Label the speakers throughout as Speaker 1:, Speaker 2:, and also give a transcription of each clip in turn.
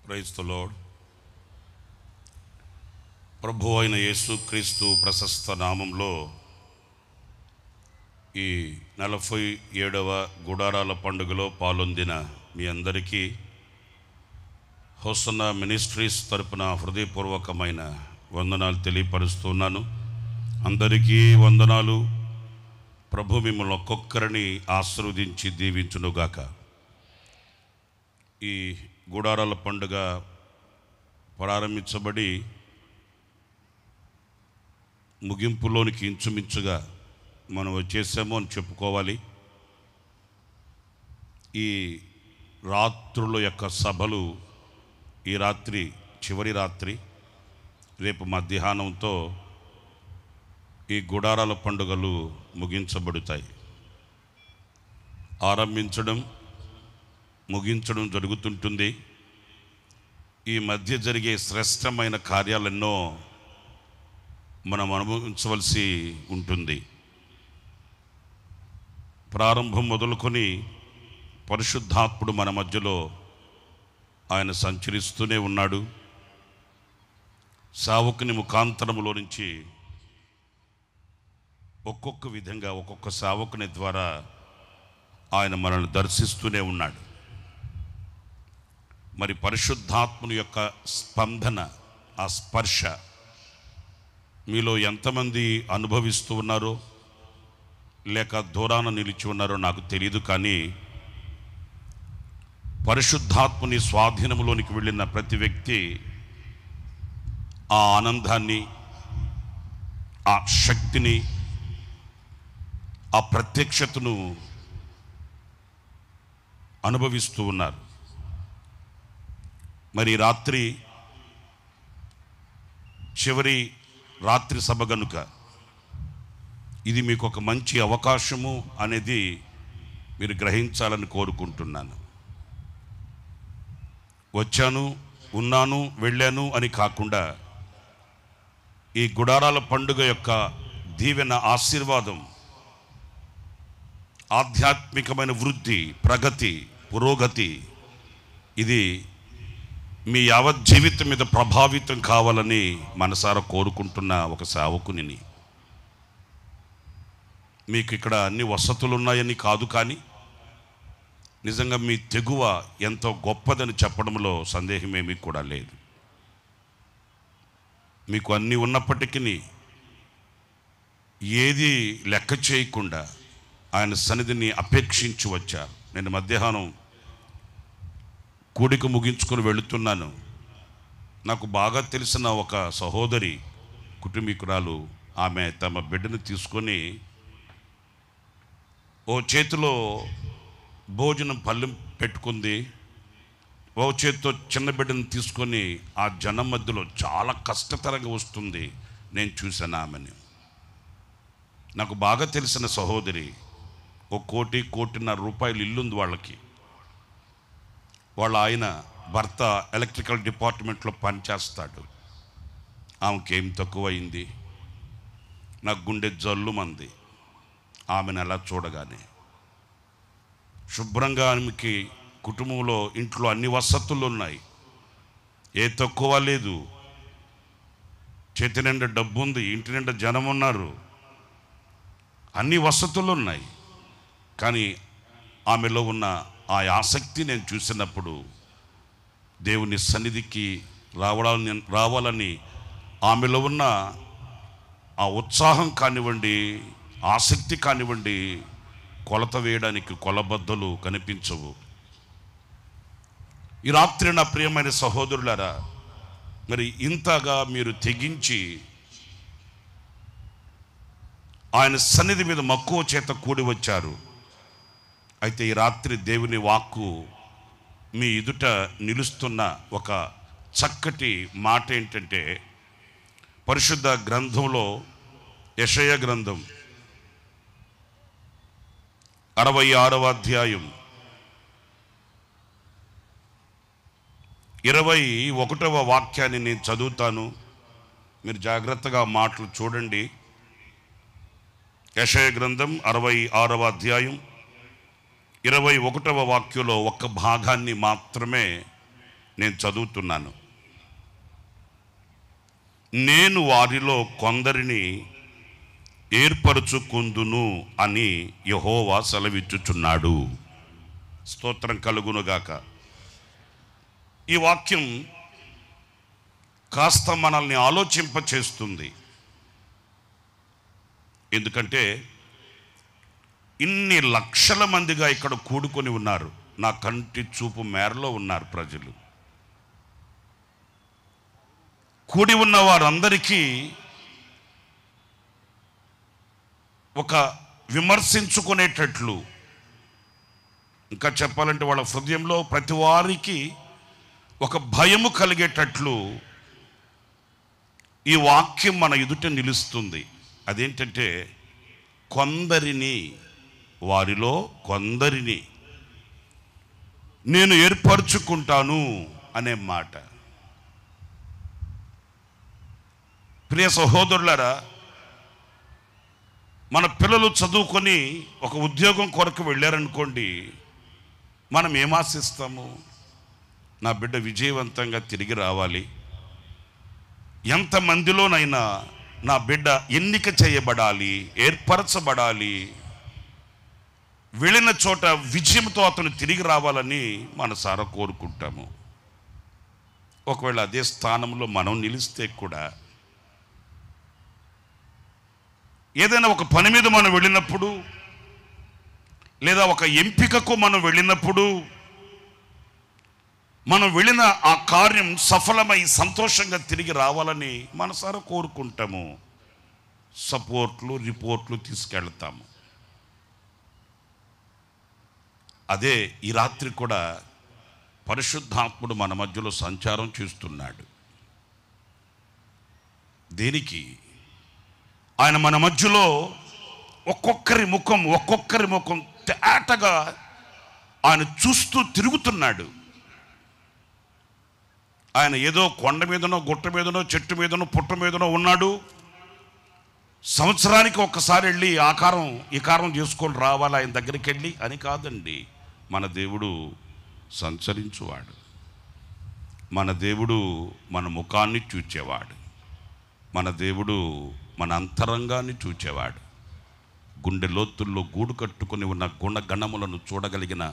Speaker 1: Praise the lord. ప్రభువు అయిన యేసుక్రీస్తు ప్రశస్త నామంలో ఈ 47వ గుడారాల పండుగలో పాల్గొందిన మీ అందరికీ హోసన్నా మినిస్ట్రీస్ తరపున హృదయపూర్వకమైన వందనాలు తెలియపరుస్తున్నాను. అందరికీ వందనాలు. ప్రభు మిమ్మల్ని ఒక్కొక్కరిని ఆశీర్వదించి దీవించునుగాక. ఈ గుడారాల పండుగ ప్రారంభించబడి ముగింపులోనికి ఇంచుమించుగా మనం వచ్చేసాము అని చెప్పుకోవాలి. ఈ రాత్రుల యొక్క సభలు ఈ రాత్రి చివరి రాత్రి, రేపు మధ్యాహ్నంతో ఈ గుడారాల పండుగలు ముగించబడతాయి. ఆరంభించడం ముగించడం జరుగుతుంటుంది. ఈ మధ్య జరిగే శ్రేష్టమైన కార్యాలెన్నో మనం అనుభవించవలసి ఉంటుంది. ప్రారంభం మొదలుకొని పరిశుద్ధాత్ముడు మన మధ్యలో ఆయన సంచరిస్తూనే ఉన్నాడు. సేవకుని ముఖాంతరములో నుంచి ఒక్కొక్క విధంగా ఒక్కొక్క సేవకుని ద్వారా ఆయన మనల్ని దర్శిస్తూనే ఉన్నాడు. మరి పరిశుద్ధాత్ముని యొక్క స్పందన, ఆ స్పర్శ మీలో ఎంతమంది అనుభవిస్తూ ఉన్నారో లేక దూరాన నిలిచి ఉన్నారో నాకు తెలియదు. కానీ పరిశుద్ధాత్ముని స్వాధీనంలోనికి వెళ్ళిన ప్రతి వ్యక్తి ఆ ఆనందాన్ని, ఆ శక్తిని, ఆ ప్రత్యక్షతను అనుభవిస్తూ ఉన్నారు. మరి రాత్రి చివరి రాత్రి సభ గనుక ఇది మీకు ఒక మంచి అవకాశము అనేది మీరు గ్రహించాలని కోరుకుంటున్నాను. వచ్చాను, ఉన్నాను, వెళ్ళాను అని కాకుండా ఈ గుడారాల పండుగ యొక్క దీవెన, ఆశీర్వాదం, ఆధ్యాత్మికమైన వృద్ధి, ప్రగతి, పురోగతి ఇది మీ యావత్ జీవితం మీద ప్రభావితం కావాలని మనసారా కోరుకుంటున్న ఒక సేవకుని. మీకు ఇక్కడ అన్ని వసతులు ఉన్నాయని కాదు, కానీ నిజంగా మీ తెగువ ఎంతో గొప్పదని చెప్పడంలో సందేహమేమీ కూడా లేదు. మీకు అన్నీ ఉన్నప్పటికీ ఏది లెక్క చేయకుండా ఆయన సన్నిధిని అపేక్షించి వచ్చారు. నేను మధ్యాహ్నం కూడిక ముగించుకొని వెళుతున్నాను. నాకు బాగా తెలిసిన ఒక సహోదరి, కుటుంబీకురాలు, ఆమె తమ బిడ్డను తీసుకొని ఓ చేతిలో భోజనం పళ్ళెం పెట్టుకుంది, ఓ చేతితో చిన్న బిడ్డను తీసుకొని ఆ జనం మధ్యలో చాలా కష్టతరంగా వస్తుంది. నేను చూశాను ఆమెని. నాకు బాగా తెలిసిన సహోదరి. 1 కోటి, 1.5 రూపాయలు ఇల్లుంది వాళ్ళకి. వాళ్ళ ఆయన భర్త ఎలక్ట్రికల్ డిపార్ట్మెంట్లో పనిచేస్తాడు. ఆమెకేం తక్కువైంది. నాకు గుండె జల్లుమంది ఆమెను అలా చూడగానే. శుభ్రంగా ఆమెకి కుటుంబంలో, ఇంట్లో అన్ని వసతులు ఉన్నాయి, ఏ తక్కువ లేదు. చేతి నిండా డబ్బు ఉంది, ఇంటి నిండా జనం ఉన్నారు, అన్ని వసతులు ఉన్నాయి. కానీ ఆమెలో ఉన్న ఆ ఆసక్తి నేను చూసినప్పుడు దేవుని సన్నిధికి రావాలని ఆమెలో ఉన్న ఆ ఉత్సాహం కానివ్వండి, ఆసక్తి కానివ్వండి, కొలత వేయడానికి కొలబద్దలు కనిపించవు. ఈ రాత్రి నా ప్రియమైన సహోదరులారా, మరి ఇంతగా మీరు తెగించి ఆయన సన్నిధి మీద మక్కువ చేత కూడి వచ్చారు. అయితే ఈ రాత్రి దేవుని వాక్కు మీ ఎదుట నిలుస్తున్న ఒక చక్కటి మాట ఏంటంటే, పరిశుద్ధ గ్రంథంలో యెషయా గ్రంథం 66వ అధ్యాయం 21వ వాక్యాన్ని నేను చదువుతాను. మీరు జాగ్రత్తగా మాటలు చూడండి. యెషయా గ్రంథం 66వ అధ్యాయం 21వ వాక్యంలో ఒక్క భాగాన్ని మాత్రమే నేను చదువుతున్నాను. నేను వారిలో కొందరిని ఏర్పరచుకుందును అని యెహోవా సెలవిచ్చుచున్నాడు. స్తోత్రం కలుగునుగాక. ఈ వాక్యం కాస్త మనల్ని ఆలోచింపచేస్తుంది. ఎందుకంటే ఇన్ని లక్షల మందిగా ఇక్కడ కూడుకొని ఉన్నారు. నా కంటి చూపు మేరలో ఉన్నారు ప్రజలు. కూడి ఉన్న వారందరికీ ఒక విమర్శించుకునేటట్లు, ఇంకా చెప్పాలంటే వాళ్ళ హృదయంలో ప్రతి వారికి ఒక భయము కలిగేటట్లు ఈ వాక్యం మన ఎదుట నిలుస్తుంది. అదేంటంటే కొందరిని, వారిలో కొందరిని నేను ఏర్పరచుకుంటాను అనే మాట. ప్రియ సహోదరులారా, మన పిల్లలు చదువుకొని ఒక ఉద్యోగం కొరకు వెళ్ళారనుకోండి, మనం ఏం ఆశిస్తాము? నా బిడ్డ విజయవంతంగా తిరిగి రావాలి, ఎంతమందిలోనైనా నా బిడ్డ ఎన్నిక చేయబడాలి, ఏర్పరచబడాలి, వెళ్ళిన చోట విజయంతో అతను తిరిగి రావాలని మనసారా కోరుకుంటాము. ఒకవేళ అదే స్థానంలో మనం నిలిస్తే కూడా, ఏదైనా ఒక పని మీద మనం వెళ్ళినప్పుడు, లేదా ఒక ఎంపికకు మనం వెళ్ళినప్పుడు, మనం వెళ్ళిన ఆ కార్యం సఫలమై సంతోషంగా తిరిగి రావాలని మనసారా కోరుకుంటాము. సపోర్ట్లు, రిపోర్ట్లు తీసుకెళ్తాము. అదే ఈ రాత్రి కూడా పరిశుద్ధాత్ముడు మన మధ్యలో సంచారం చేస్తున్నాడు. దేనికి? ఆయన మన మధ్యలో ఒక్కొక్కరి ముఖం తేటగా ఆయన చూస్తూ తిరుగుతున్నాడు. ఆయన ఏదో కొండ మీదనో, గుట్ట మీదనో, చెట్టు మీదనో, పుట్ట మీదనో ఉన్నాడు. సంవత్సరానికి ఒక్కసారి వెళ్ళి ఈ కారం చేసుకొని రావాలి ఆయన దగ్గరికి వెళ్ళి అని కాదండి. మన దేవుడు సంచరించువాడు. మన దేవుడు మన ముఖాన్ని చూచేవాడు. మన దేవుడు మన అంతరంగాన్ని చూచేవాడు. గుండె లోతుల్లో గూడు కట్టుకొని ఉన్న గుణగణములను చూడగలిగిన,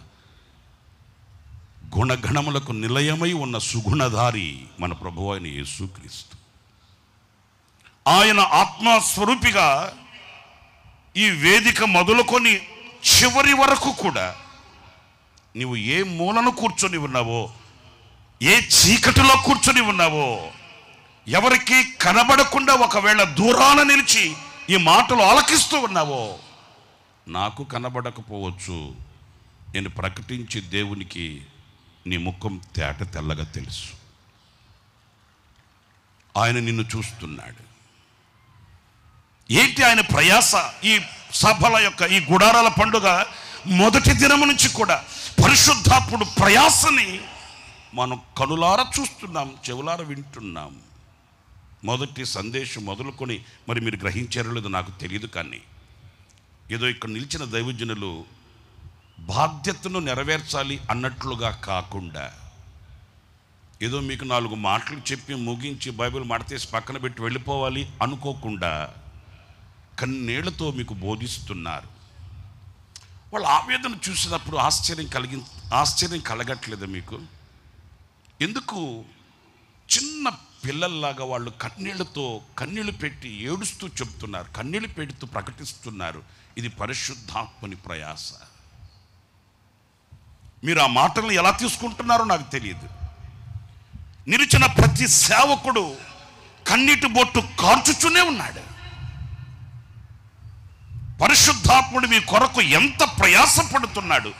Speaker 1: గుణగణములకు నిలయమై ఉన్న సుగుణధారి మన ప్రభువు అయిన యేసుక్రీస్తు. ఆయన ఆత్మస్వరూపిగా ఈ వేదిక మొదలుకొని చివరి వరకు కూడా నీవు ఏ మూలను కూర్చొని ఉన్నావో, ఏ చీకటిలో కూర్చొని ఉన్నావో, ఎవరికి కనబడకుండా ఒకవేళ దూరాన నిలిచి ఈ మాటలు ఆలకిస్తూ ఉన్నావో, నాకు కనబడకపోవచ్చు, నేను ప్రకటించి దేవునికి నీ ముఖం తేట తెల్లగా తెలుసు. ఆయన నిన్ను చూస్తున్నాడు. ఏంటి ఆయన ప్రయాస? ఈ సభల యొక్క ఈ గుడారాల పండుగ మొదటి దినము నుంచి కూడా పరిశుద్ధాత్ముడు ప్రయాసని మనం కనులారా చూస్తున్నాం, చెవులారా వింటున్నాం. మొదటి సందేశం మొదలుకొని మరి మీరు గ్రహించారో లేదో నాకు తెలియదు, కానీ ఏదో ఇక్కడ నిలిచిన దైవజనులు బాధ్యతను నెరవేర్చాలి అన్నట్లుగా కాకుండా, ఏదో మీకు 4 మాటలు చెప్పి ముగించి బైబిల్ మడతేసి పక్కన పెట్టి వెళ్ళిపోవాలి అనుకోకుండా కన్నీళ్లతో మీకు బోధిస్తున్నారు. వాళ్ళ ఆవేదన చూసినప్పుడు ఆశ్చర్యం కలగట్లేదు మీకు? ఎందుకు? చిన్న పిల్లల్లాగా వాళ్ళు కన్నీళ్లు పెట్టి ఏడుస్తూ చెప్తున్నారు, కన్నీళ్లు పెడుతూ ప్రకటిస్తున్నారు. ఇది పరిశుద్ధాత్మని ప్రయాస. మీరు ఆ మాటలను ఎలా తీసుకుంటున్నారో నాకు తెలియదు. నిలిచిన ప్రతి సేవకుడు కన్నీటి బొట్టు కార్చుతూనే ఉన్నాడు. పరిశుద్ధాత్ముడు మీ కొరకు ఎంత ప్రయాసపడుతున్నాడు,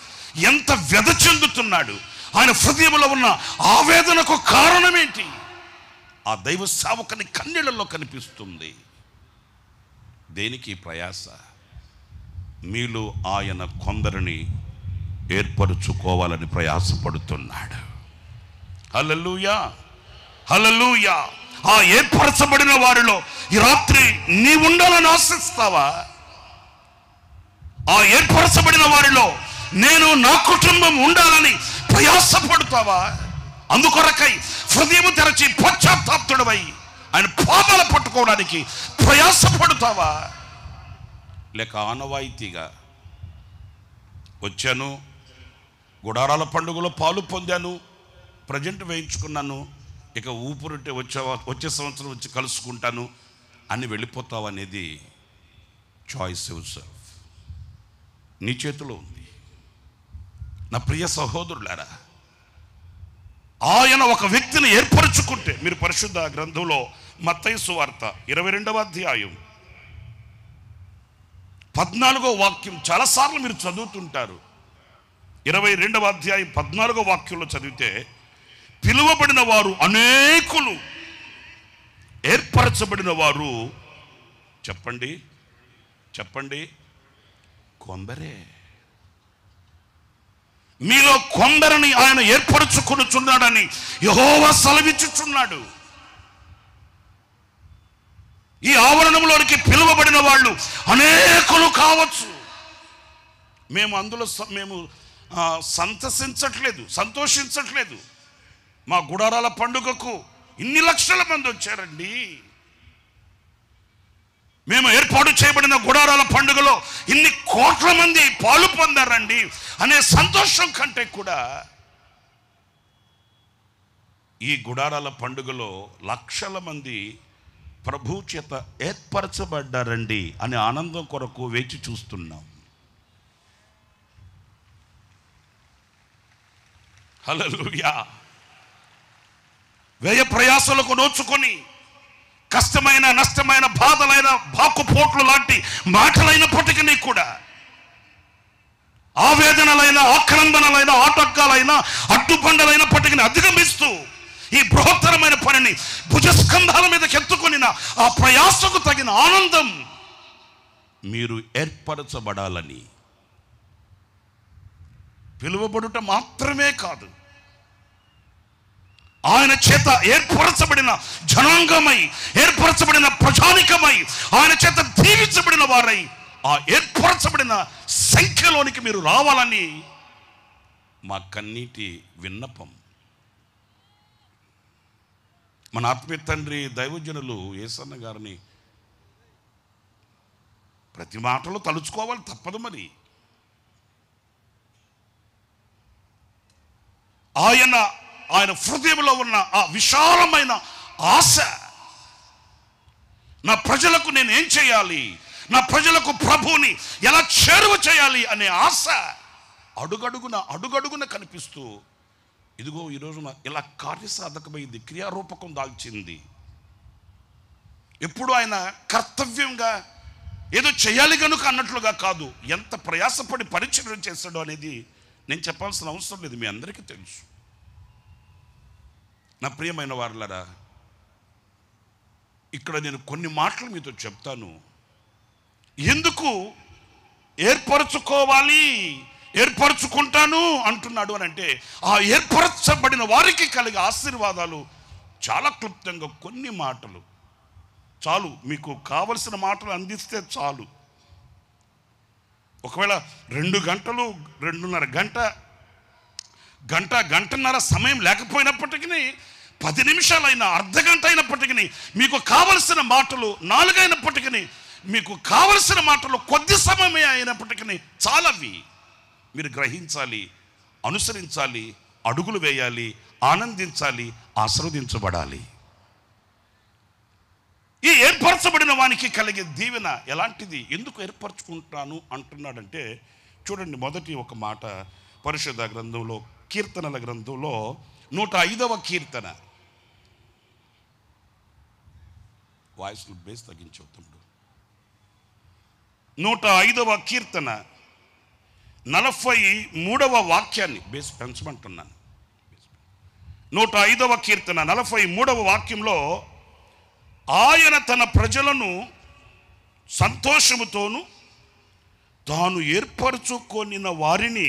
Speaker 1: ఎంత వ్యధ చెందుతున్నాడు, ఆయన హృదయంలో ఉన్న ఆవేదనకు కారణం ఏంటి? ఆ దైవ సేవకుని కన్నీళ్లలో కనిపిస్తుంది. దేనికి ప్రయాస? మీలో ఆయన కొందరిని ఏర్పరచుకోవాలని ప్రయాసపడుతున్నాడు. హల్లెలూయా, హల్లెలూయా. ఆ ఏర్పరచబడిన వారిలో ఈ రాత్రి నీ ఉండాలని ఆశిస్తావా? ఆ ఏర్పరచబడిన వారిలో నేను, నా కుటుంబం ఉండాలని ప్రయాసపడతావా? అందుకొరకై హృదయం తెరచి పశ్చాత్తాప్తుడవై ఆయన పాదాలు పట్టుకోవడానికి ప్రయాసపడతావా, లేక ఆనవాయితీగా వచ్చాను, గుడారాల పండుగలో పాలు పొందాను, ప్రజెంట్ వేయించుకున్నాను, ఇక ఊపురుంటే వచ్చే సంవత్సరం వచ్చి కలుసుకుంటాను అని వెళ్ళిపోతావు అనేది చాయిస్ యువర్ సెల్ఫ్, నీ చేతిలో ఉంది. నా ప్రియ సహోదరులారా, ఆయన ఒక వ్యక్తిని ఏర్పరచుకుంటే, మీరు పరిశుద్ధ గ్రంథంలో మత్తయి సువార్త 22వ అధ్యాయం 14వ వాక్యం చాలాసార్లు మీరు చదువుతుంటారు. 22వ అధ్యాయం 14వ వాక్యంలో చదివితే, పిలువబడిన వారు అనేకులు, ఏర్పరచబడిన వారు చెప్పండి కొందరే. మీలో కొందరిని ఆయన ఏర్పరచుకొనుచున్నాడని యెహోవా సెలవిచ్చుచున్నాడు. ఈ ఆవరణంలోనికి పిలువబడిన వాళ్ళు అనేకులు కావచ్చు. మేము అందులో సంతోషించట్లేదు. మా గుడారాల పండుగకు ఇన్ని లక్షల మంది వచ్చారండి, మేము ఏర్పాటు చేయబడిన గుడారాల పండుగలో ఇన్ని కోట్ల మంది పాలు పొందారండి అనే సంతోషం కంటే కూడా ఈ గుడారాల పండుగలో లక్షల మంది ప్రభు చేత ఏర్పరచబడ్డారండి అనే ఆనందం కొరకు వేచి చూస్తున్నాం. హల్లెలూయా. వ్యయ ప్రయాసలకు నోచుకొని కష్టమైన నష్టమైన బాధలైన బాకుపోట్లు లాంటి మాటలైనప్పటికీ కూడా, ఆవేదనలైన ఆక్రందనలైన ఆటంకాలైన అడ్డుబండలైనప్పటికీ అధిగమిస్తూ ఈ బృహత్తరమైన పనిని భుజస్కంధాల మీదకి ఎత్తుకొనిన ఆ ప్రయాసకు తగిన ఆనందం మీరు ఏర్పరచబడాలని, పిలువబడుట మాత్రమే కాదు, ఆయన చేత ఏర్పరచబడిన జనాంగమై, ఏర్పరచబడిన ప్రజానికమై, ఆయన చేత దీవించబడిన వారై ఆ ఏర్పరచబడిన సంఖ్యలోనికి మీరు రావాలని మా కన్నీటి విన్నపం. మన ఆత్మీయ తండ్రి దైవజనులు యేసన్న గారిని ప్రతి మాటలో తలుచుకోవాలి, తప్పదు. మరి ఆయన హృదయంలో ఉన్న ఆ విశాలమైన ఆశ, నా ప్రజలకు నేను ఏం చేయాలి, నా ప్రజలకు ప్రభువుని ఎలా చేరువ చేయాలి అనే ఆశ అడుగడుగున కనిపిస్తూ, ఇదిగో ఈరోజున ఇలా కార్యసాధకమైంది, క్రియారూపకం దాల్చింది. ఎప్పుడు ఆయన కర్తవ్యంగా ఏదో చేయాలి కనుక అన్నట్లుగా కాదు, ఎంత ప్రయాసపడి పరిచయం చేస్తాడో అనేది నేను చెప్పాల్సిన అవసరం లేదు, మీ అందరికీ తెలుసు. నా ప్రియమైన వారులారా, ఇక్కడ నేను కొన్ని మాటలు మీతో చెప్తాను. ఎందుకు ఏర్పరచుకుంటాను అంటున్నాడు అని అంటే, ఆ ఏర్పరచబడిన వారికి కలిగే ఆశీర్వాదాలు చాలా క్లుప్తంగా కొన్ని మాటలు చాలు. మీకు కావలసిన మాటలు అందిస్తే చాలు. ఒకవేళ 2 గంటలు, 2.5 గంటన్నర సమయం లేకపోయినప్పటికీ, 10 నిమిషాలైనా, అర్ధగంట అయినప్పటికీ, మీకు కావలసిన మాటలు 4 అయినప్పటికీ, మీకు కావలసిన మాటలు కొద్ది సమయమే అయినప్పటికీ చాలవి. మీరు గ్రహించాలి, అనుసరించాలి, అడుగులు వేయాలి, ఆనందించాలి, ఆశీర్వదించబడాలి. ఈ ఏర్పరచబడిన వానికి కలిగే దీవెన ఎలాంటిది, ఎందుకు ఏర్పరచుకుంటాను అంటున్నాడంటే, చూడండి, మొదటి ఒక మాట పరిశుద్ధ గ్రంథంలో, కీర్తనల గ్రంథంలో 105వ కీర్తన. Voice base తగ్గించవుతాడు. 105వ కీర్తన 43వ వాక్యాన్ని బేస్ పెంచమంటున్నాను. 105వ కీర్తన 43వ వాక్యంలో, ఆయన తన ప్రజలను సంతోషముతోను తాను ఏర్పరచుకొనిన వారిని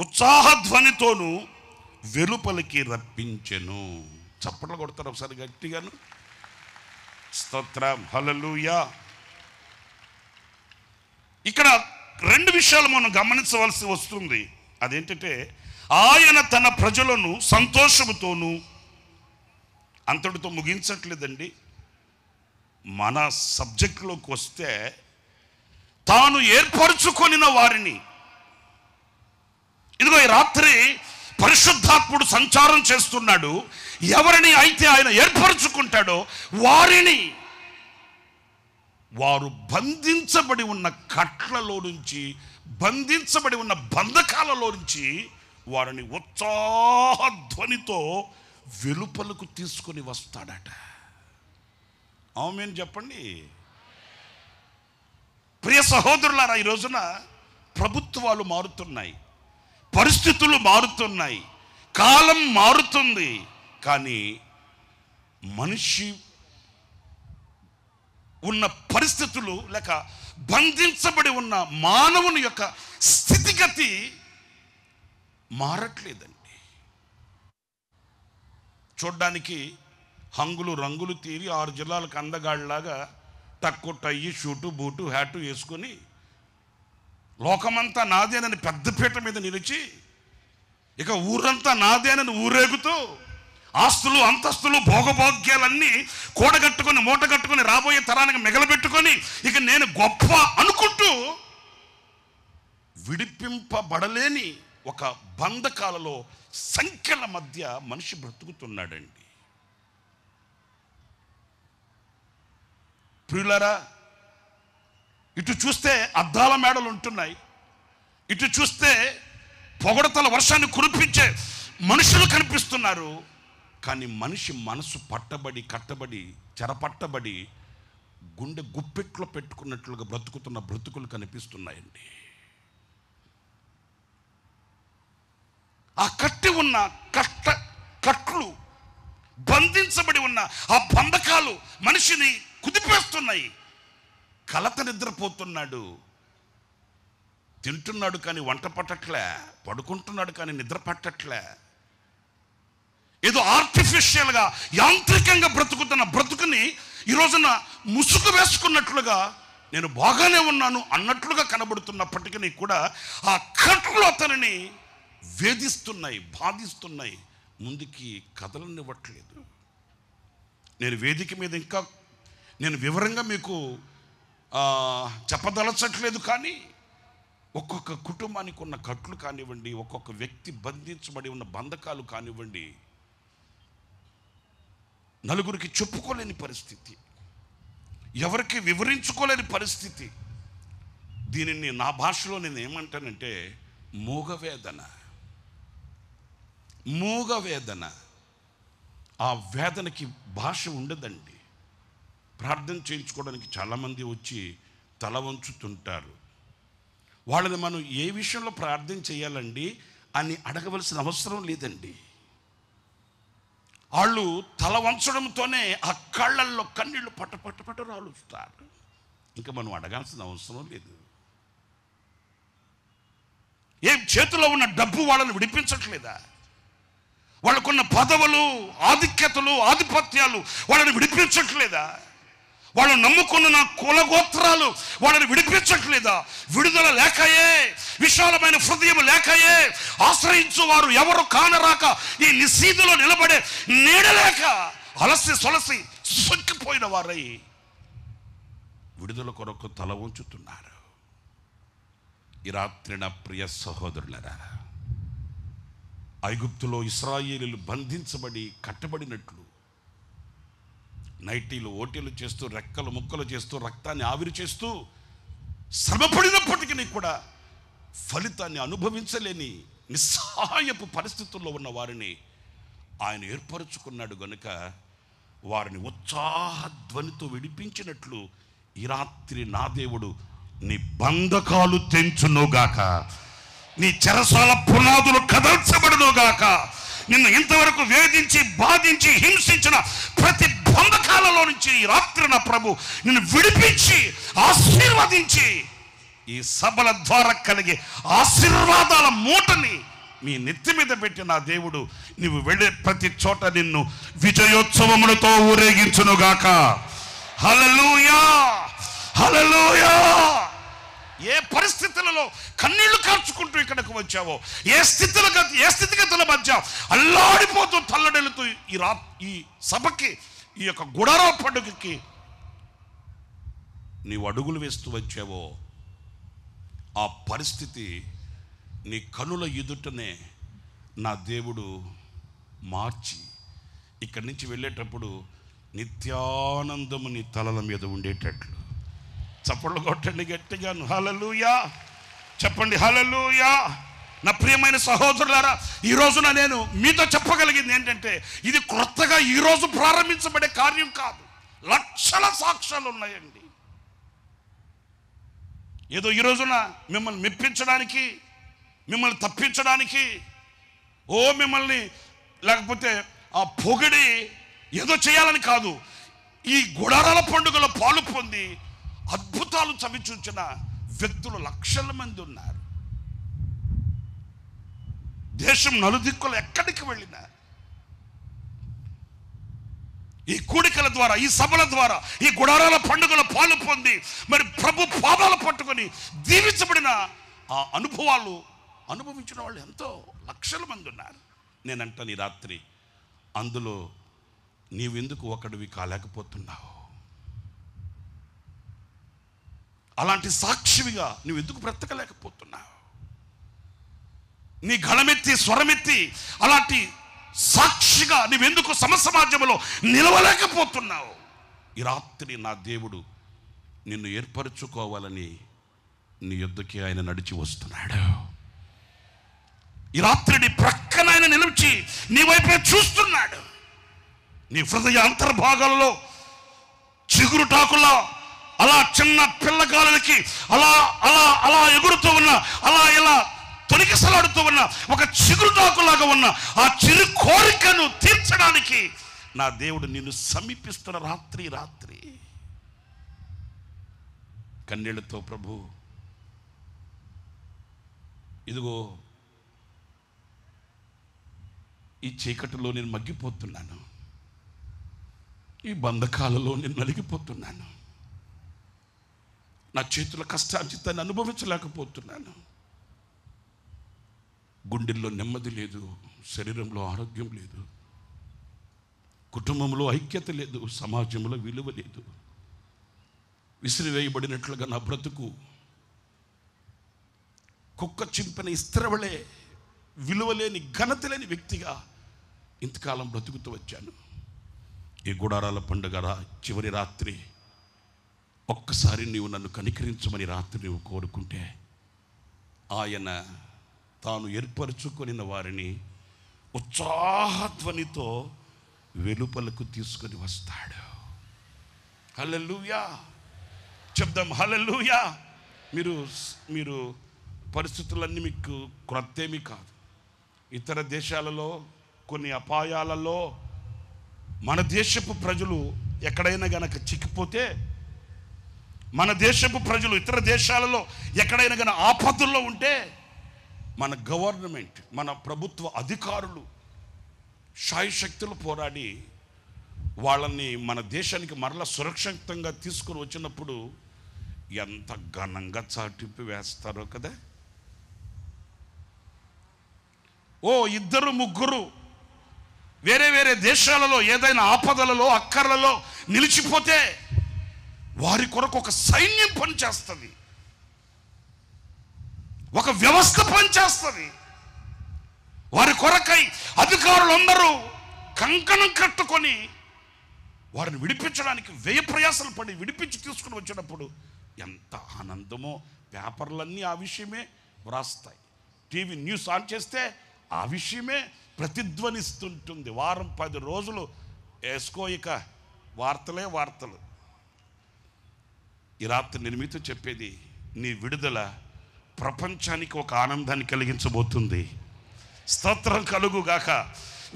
Speaker 1: ఉత్సాహధ్వనితోను వెలుపలికి రప్పించెను. చప్పట్లు కొడతారు ఒకసారి గట్టిగాను. స్తోత్రం, హల్లెలూయా. ఇక్కడ 2 విషయాలు మనం గమనించవలసి వస్తుంది. అదేంటంటే, ఆయన తన ప్రజలను సంతోషముతోనూ, అంతటితో ముగించట్లేదండి. మన సబ్జెక్టులోకి వస్తే, తాను ఏర్పరచుకొనిన వారిని, ఇదిగో ఈ రాత్రి పరిశుద్ధాత్ముడు సంచారం చేస్తున్నాడు. ఎవరిని అయితే ఆయన ఏర్పరచుకుంటాడో వారిని, వారు బంధించబడి ఉన్న కట్లలో నుంచి, బంధించబడి ఉన్న బంధకాలలో నుంచి వారిని ఉత్సాహధ్వనితో వెలుపలకు తీసుకొని వస్తాడట. ఆమేన్ చెప్పండి. ప్రియ సహోదరులారా, ఈ రోజున ప్రభుత్వాలు మారుతున్నాయి, పరిస్థితులు మారుతున్నాయి, కాలం మారుతుంది. కానీ మనిషి ఉన్న పరిస్థితులు లేక బంధించబడి ఉన్న మానవుని యొక్క స్థితిగతి మారట్లేదండి. చూడ్డానికి హంగులు రంగులు తీరి 6 జిల్లాలకు అందగాళ్ళలాగా టక్కు టయ్యి షూటు బూటు హ్యాటు వేసుకొని లోకమంతా నాదేనని పెద్దపీట మీద నిలిచి, ఇక ఊరంతా నాదేనని ఊరేగుతూ, ఆస్తులు అంతస్తులు భోగభోగ్యాలన్నీ కూడగట్టుకొని మూటగట్టుకొని రాబోయే తరానికి మిగలబెట్టుకొని ఇక నేను గొప్ప అనుకుంటూ విడిపింపబడలేని ఒక బంధకాలలో సంఖ్యల మధ్య మనిషి బ్రతుకుతున్నాడండి. ప్రియులారా, ఇటు చూస్తే అద్దాల మేడలు ఉంటున్నాయి, ఇటు చూస్తే పొగడతల వర్షాన్ని కురిపించే మనుషులు కనిపిస్తున్నారు. కానీ మనిషి మనసు పట్టబడి కట్టబడి చెరపట్టబడి గుండె గుప్పెట్లో పెట్టుకున్నట్లుగా బ్రతుకుతున్న బ్రతుకులు కనిపిస్తున్నాయండి. ఆ కట్టి ఉన్న కట్లు, బంధించబడి ఉన్న ఆ బంధకాలు మనిషిని కుదిపేస్తున్నాయి. కలత నిద్రపోతున్నాడు, తింటున్నాడు కానీ వంట పట్టట్లే, పడుకుంటున్నాడు కానీ నిద్ర పట్టట్లే. ఏదో ఆర్టిఫిషియల్గా యాంత్రికంగా బ్రతుకుతున్న బ్రతుకుని ఈ రోజున ముసుగు వేసుకున్నట్లుగా నేను బాగానే ఉన్నాను అన్నట్లుగా కనబడుతున్నప్పటికీ కూడా ఆ కట్లు అతనిని వేధిస్తున్నాయి, బాధిస్తున్నాయి, ముందుకి కదలనివ్వట్లేదు. నేను వేదిక మీద ఇంకా నేను వివరంగా మీకు చెప్పదలచట్లేదు. కానీ ఒక్కొక్క కుటుంబానికి ఉన్న కట్లు కానివ్వండి, ఒక్కొక్క వ్యక్తి బంధించబడి ఉన్న బంధకాలు కానివ్వండి, నలుగురికి చెప్పుకోలేని పరిస్థితి, ఎవరికి వివరించుకోలేని పరిస్థితి. దీనిని నా భాషలో నేను ఏమంటానంటే మూగవేదన. మూగవేదన. ఆ వేదనకి భాష ఉండదండి. ప్రార్థన చేయించుకోవడానికి చాలామంది వచ్చి తల వంచుతుంటారు. వాళ్ళని మనం ఏ విషయంలో ప్రార్థన చేయాలండి అని అడగవలసిన అవసరం లేదండి. వాళ్ళు తల వంచడంతోనే ఆ కళ్ళల్లో కన్నీళ్ళు పట్ట రాలుస్తారు. ఇంకా మనం అడగాల్సిన అవసరం లేదు. ఏం చేతిలో ఉన్న డబ్బు వాళ్ళని విడిపించట్లేదా? వాళ్ళకున్న పదవులు, ఆధిక్యతలు, ఆధిపత్యాలు వాళ్ళని విడిపించట్లేదా? వాళ్ళు నమ్ముకున్న కులగోత్రాలు వాళ్ళని విడిపించట్లేదా? విడుదల లేకయే, విశాలమైన హృదయం లేకయే, ఆశ్రయించు వారు ఎవరు కానరాక ఈ నిశీధిలో నిలబడే నీడలేక అలసి సొలసి సొక్కిపోయిన వారై విడుదల కొరకు తల ఉంచుతున్నారు. ఈ రాత్రి నా ప్రియ సహోదరులరా, ఐగుప్తులో ఇశ్రాయేలీయులు బంధించబడి కట్టబడినట్లు నైటీలు ఓటీలు చేస్తూ, రెక్కలు ముక్కలు చేస్తూ, రక్తాన్ని ఆవిరి చేస్తూ శ్రమపడినప్పటికీ కూడా ఫలితాన్ని అనుభవించలేని నిస్సహాయపు పరిస్థితుల్లో ఉన్న వారిని ఆయన ఏర్పరచుకున్నాడు గనుక వారిని ఉత్సాహధ్వనితో విడిపించినట్లు ఈ రాత్రి నా దేవుడు నీ బంధకాలు తెంచునుగాక, నీ చెరసాల పునాదులు కదల్చబడునుగాక, నిన్ను ఇంతవరకు వేధించి బాధించి హింసించిన ప్రతి బంధకాలలో నుంచి ఈ రాత్రి నా ప్రభు నిన్ను విడిపించి ఆశీర్వదించి ఈ సభల ద్వారా కలిగే ఆశీర్వాదాల మూటని మీ నెత్తి మీద పెట్టి నా దేవుడు నువ్వు వెళ్ళే ప్రతి చోట నిన్ను విజయోత్సవములతో ఊరేగించునుగాక. హల్లెలూయా, హల్లెలూయా. ఏ పరిస్థితిలో పరిస్థితులలో కన్నీళ్లు కార్చుకుంటూ ఇక్కడికి వచ్చావో, ఏ స్థితిగతుల మధ్య అల్లాడిపోతూ తల్లడెలుతూ ఈ సభకి, ఈ యొక్క గుడారాల పండుగకి నీవు అడుగులు వేస్తూ వచ్చావో, ఆ పరిస్థితి నీ కనుల ఎదుటనే నా దేవుడు మార్చి ఇక్కడి నుంచి వెళ్ళేటప్పుడు నిత్యానందము నీ తలల మీద ఉండేటట్లు. చప్పట్లు కొట్టండి గట్టిగాను, హల్లెలూయా చెప్పండి, హల్లెలూయా. నా ప్రియమైన సహోదరులారా, ఈ రోజున నేను మీతో చెప్పగలిగింది ఏంటంటే, ఇది క్రొత్తగా ఈరోజు ప్రారంభించబడే కార్యం కాదు. లక్షల సాక్ష్యాలు ఉన్నాయండి. ఏదో ఈ రోజున మిమ్మల్ని మెప్పించడానికి, మిమ్మల్ని తప్పించడానికి, మిమ్మల్ని లేకపోతే ఆ పొగిడి ఏదో చేయాలని కాదు. ఈ గుడారాల పండుగలో పాలు పొంది అద్భుతాలు చవిచూచిన వ్యక్తులు లక్షల మంది ఉన్నారు. దేశం నలుదిక్కులు ఎక్కడికి వెళ్ళినా ఈ కూడికల ద్వారా, ఈ సభల ద్వారా, ఈ గుడారాల పండుగలో పాలు పొంది మరి ప్రభు పాదాలు పట్టుకొని దీవించబడిన ఆ అనుభవాలు అనుభవించిన వాళ్ళు ఎంతో లక్షల మంది ఉన్నారు. నేనంటాను ఈ రాత్రి, అందులో నీవెందుకు ఒకడివి కాలేకపోతున్నావు? అలాంటి సాక్షివిగా నువ్వెందుకు బ్రతకలేకపోతున్నావు? నీ గళమెత్తి స్వరమెత్తి అలాంటి సాక్షిగా నువ్వెందుకు సమాజంలో నిలవలేకపోతున్నావు? ఈ రాత్రి నా దేవుడు నిన్ను ఏర్పరచుకోవాలని నీ యొద్దకి ఆయన నడిచి వస్తున్నాడు. ఈ రాత్రి నీ ప్రక్కన ఆయన నిలిచి నీ వైపే చూస్తున్నాడు. నీ హృదయ అంతర్భాగాలలో చిగురుటాకులా అలా చిన్న పిల్లగాలకి అలా అలా అలా ఎగురుతూ ఉన్న, అలా ఇలా తొలికిసలాడుతూ ఉన్న ఒక చిగురుటాకులాగా ఉన్న ఆ చిరు కోరికను తీర్చడానికి నా దేవుడు నిన్ను సమీపిస్తున్న రాత్రి కన్నీళ్లతో, ప్రభు ఇదిగో ఈ చీకటిలో నేను మగ్గిపోతున్నాను, ఈ బంధకాలలో నేను నలిగిపోతున్నాను, నా చేతుల కష్టార్జితాన్ని అనుభవించలేకపోతున్నాను, గుండెల్లో నెమ్మది లేదు, శరీరంలో ఆరోగ్యం లేదు, కుటుంబంలో ఐక్యత లేదు, సమాజంలో విలువ లేదు, విసిరివేయబడినట్లుగా నా బ్రతుకు కుక్క చింపిన ఇస్త్రవలే విలువలేని ఘనత లేని వ్యక్తిగా ఇంతకాలం బ్రతుకుతూ వచ్చాను. ఈ గుడారాల పండుగ చివరి రాత్రి ఒక్కసారి నీవు నన్ను కనికరించమని రాత్రి నువ్వు కోరుకుంటే ఆయన తాను ఏర్పరచుకొనిన వారిని ఉత్సాహధ్వనితో వెలుపలకు తీసుకొని వస్తాడు. హల్లెలూయా చెప్దాం, హల్లెలూయా. మీరు పరిస్థితులన్నీ మీకు క్రొత్తేమీ కాదు. ఇతర దేశాలలో కొన్ని అపాయాలలో మన దేశపు ప్రజలు ఎక్కడైనా గనక చిక్కిపోతే, మన దేశపు ప్రజలు ఇతర దేశాలలో ఎక్కడైనా గనక ఆపదల్లో ఉంటే, మన గవర్నమెంట్, మన ప్రభుత్వ అధికారులు శాయశక్తులు పోరాడి వాళ్ళని మన దేశానికి మరలా సురక్షితంగా తీసుకుని వచ్చినప్పుడు ఎంత ఘనంగా చాటింపు వేస్తారో కదా. ఇద్దరు ముగ్గురు వేరే వేరే దేశాలలో ఏదైనా ఆపదలలో అక్కర్లలో నిలిచిపోతే వారి కొరకు ఒక సైన్యం పనిచేస్తుంది, ఒక వ్యవస్థ పనిచేస్తుంది. వారి కొరకై అధికారులందరూ కంకణం కట్టుకొని వారిని విడిపించడానికి వ్యయ ప్రయాసాలు పడి విడిపించి తీసుకుని వచ్చినప్పుడు ఎంత ఆనందమో. పేపర్లన్నీ ఆ విషయమే వ్రాస్తాయి, టీవీ న్యూస్ ఆన్ చేస్తే ఆ విషయమే ప్రతిధ్వనిస్తుంటుంది. వారం 10 రోజులు వేసుకో ఇక వార్తలు. ఈ రాత్రి నేను మీతో చెప్పేది, నీ విడుదల ప్రపంచానికి ఒక ఆనందాన్ని కలిగించబోతుంది. స్తోత్రం కలుగుగాక.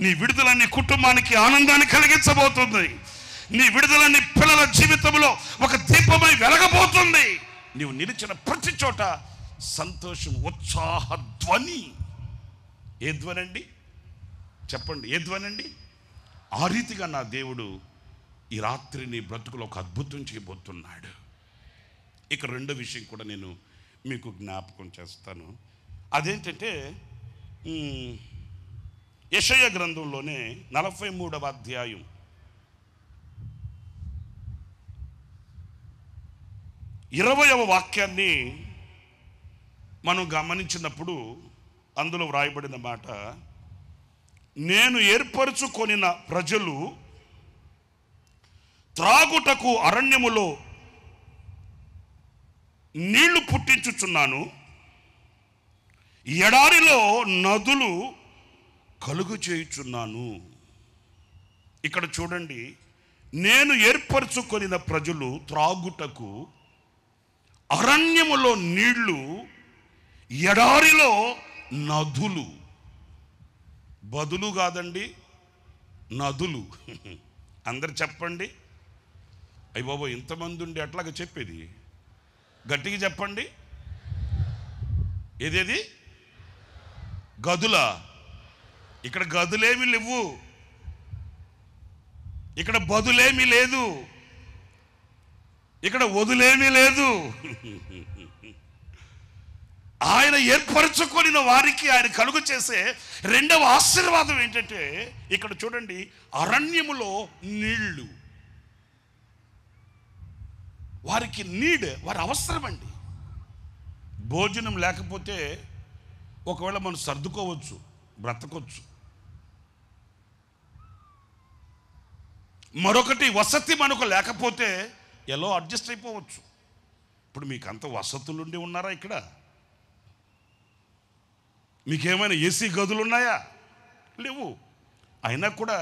Speaker 1: నీ విడుదల నీ కుటుంబానికి ఆనందాన్ని కలిగించబోతుంది. నీ విడుదల నీ పిల్లల జీవితంలో ఒక దీపమై వెలగబోతుంది. నీవు నిలిచిన ప్రతి చోట సంతోషం, ఉత్సాహ ధ్వని. ఏ ధ్వనండి చెప్పండి, ఏ ధ్వనండి? ఆ రీతిగా నా దేవుడు ఈ రాత్రి నీ బ్రతుకులో ఒక అద్భుతం చేయబోతున్నాడు. ఇక రెండో విషయం కూడా నేను మీకు జ్ఞాపకం చేస్తాను. అదేంటంటే యెషయా గ్రంథంలోనే 43వ అధ్యాయం 20వ వాక్యాన్ని మనం గమనించినప్పుడు అందులో వ్రాయబడిన మాట, నేను ఏర్పరచుకొనిన ప్రజలు త్రాగుటకు అరణ్యములో నీళ్లు పుట్టించుచున్నాను, ఎడారిలో నదులు కలుగు చేయుచున్నాను. ఇక్కడ చూడండి, నేను ఏర్పరచుకొనిన ప్రజలు త్రాగుటకు అరణ్యములో నీళ్లు, ఎడారిలో నదులు. బదులు కాదండి, నదులు. అందరు చెప్పండి. అయ్య బాబా, ఇంతమంది ఉండి అట్లాగా చెప్పేది, గట్టిగా చెప్పండి. ఏదేది? గదులా? ఇక్కడ గదులేమీ లేవు, ఇక్కడ బదులేమీ లేదు, ఇక్కడ వదులేమీ లేదు. ఆయన ఏర్పరచుకొనిన వారికి ఆయన కలుగు చేసే రెండవ ఆశీర్వాదం ఏంటంటే, ఇక్కడ చూడండి, అరణ్యములో నీళ్లు. వారికి నీడ్, వారి అవసరం అండి. భోజనం లేకపోతే ఒకవేళ మనం సర్దుకోవచ్చు, బ్రతకొచ్చు. మరొకటి, వసతి మనకు లేకపోతే ఎలా అడ్జస్ట్ అయిపోవచ్చు. ఇప్పుడు మీకు అంత వసతులుండి ఉన్నారా? ఇక్కడ మీకేమైనా ఏసీ గదులు ఉన్నాయా? లేవు. అయినా కూడా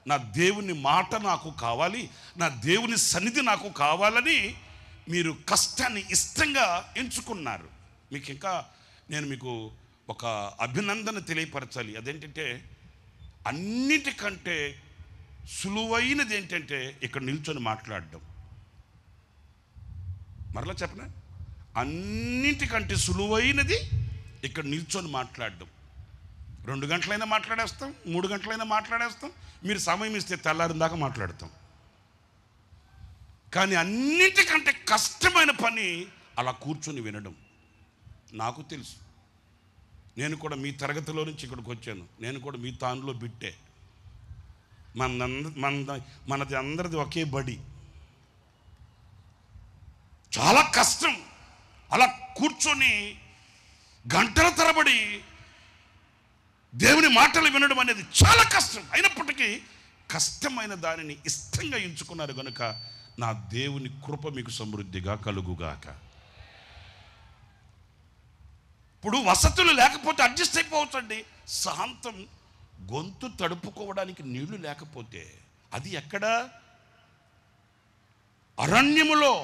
Speaker 1: నా దేవుని మాట నాకు కావాలి, నా దేవుని సన్నిధి నాకు కావాలని మీరు కష్టాన్ని ఇష్టంగా ఎంచుకున్నారు. మీకు ఇంకా నేను మీకు ఒక అభినందన తెలియపరచాలి. అదేంటంటే, అన్నిటికంటే సులువైనది ఏంటంటే ఇక్కడ నిల్చొని మాట్లాడడం. మరలా చెప్పనా? అన్నింటికంటే సులువైనది ఇక్కడ నిల్చొని మాట్లాడడం. 2 గంటలైనా మాట్లాడేస్తాం, 3 గంటలైనా మాట్లాడేస్తాం. మీరు సమయం ఇస్తే తెల్లారిన దాకా మాట్లాడతాం. కానీ అన్నింటికంటే కష్టమైన పని అలా కూర్చొని వినడం. నాకు తెలుసు, నేను కూడా మీ తరగతిలో నుంచి ఇక్కడికి వచ్చాను. నేను కూడా మీ తానులో బిట్టే. మనది అందరిది ఒకే బడి. చాలా కష్టం అలా కూర్చొని గంటల తరబడి దేవుని మాటలు వినడం అనేది చాలా కష్టం. అయినప్పటికీ కష్టమైన దానిని ఇష్టంగా ఎంచుకున్నారు కనుక నా దేవుని కృప మీకు సమృద్ధిగా కలుగుగాక. ఇప్పుడు వసతులు లేకపోతే అడ్జస్ట్ అయిపోవచ్చండి. శాంతం, గొంతు తడుపుకోవడానికి నీళ్లు లేకపోతే అది ఎక్కడ? అరణ్యములో.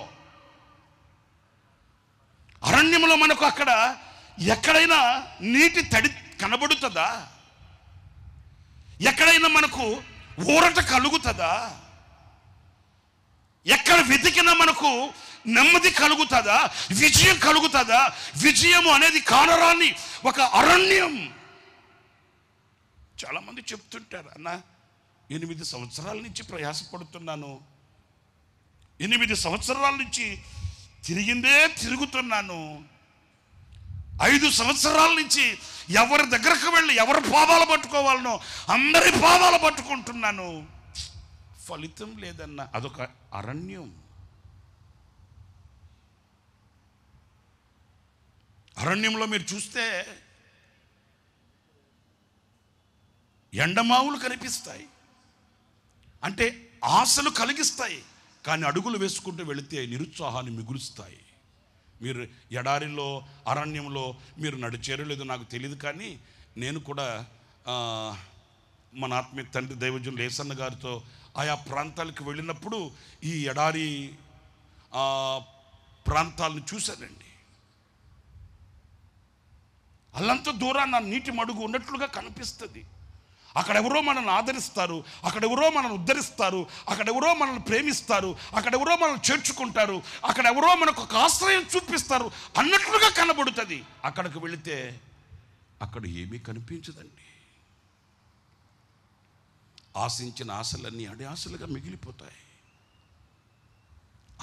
Speaker 1: అరణ్యములో మనకు అక్కడ ఎక్కడైనా నీటి తడి కనబడుతుందా? ఎక్కడైనా మనకు ఊరట కలుగుతుందా? ఎక్కడ వెతికినా మనకు నెమ్మది కలుగుతుందా? విజయం కలుగుతుందా? విజయము అనేది కానరాని ఒక అరణ్యం. చాలామంది చెప్తుంటారు, అన్న 8 సంవత్సరాల నుంచి ప్రయాసపడుతున్నాను, 8 సంవత్సరాల నుంచి తిరుగుతున్నాను, 5 సంవత్సరాల నుంచి ఎవరి దగ్గరకు వెళ్ళి ఎవరి పాదాలు పట్టుకోవాలనో అందరి పాదాలు పట్టుకుంటున్నాను, ఫలితం లేదన్న. అదొక అరణ్యం. అరణ్యంలో మీరు చూస్తే ఎండమావులు కనిపిస్తాయి, అంటే ఆశలు కలిగిస్తాయి. కానీ అడుగులు వేసుకుంటూ వెళితే నిరుత్సాహాన్ని మిగులుస్తాయి. మీరు ఎడారిలో, అరణ్యంలో మీరు నడిచేరో లేదో నాకు తెలియదు, కానీ నేను కూడా మన ఆత్మీయ తండ్రి దైవజనులు ఏసన్న గారితో ఆయా ప్రాంతాలకు వెళ్ళినప్పుడు ఈ ఎడారి ప్రాంతాలను చూశానండి. అల్లంత దూరాన నీటి మడుగు ఉన్నట్లుగా కనిపిస్తుంది. అక్కడెవరో మనల్ని ఆదరిస్తారు, అక్కడెవరో మనల్ని ఉద్ధరిస్తారు, అక్కడెవరో మనల్ని ప్రేమిస్తారు, అక్కడెవరో మనల్ని చేర్చుకుంటారు, అక్కడెవరో మనకు ఒక ఆశ్రయం చూపిస్తారు అన్నట్లుగా కనబడుతుంది. అక్కడికి వెళితే అక్కడ ఏమీ కనిపించదండి. ఆశించిన ఆశలన్నీ అడి ఆశలుగా మిగిలిపోతాయి.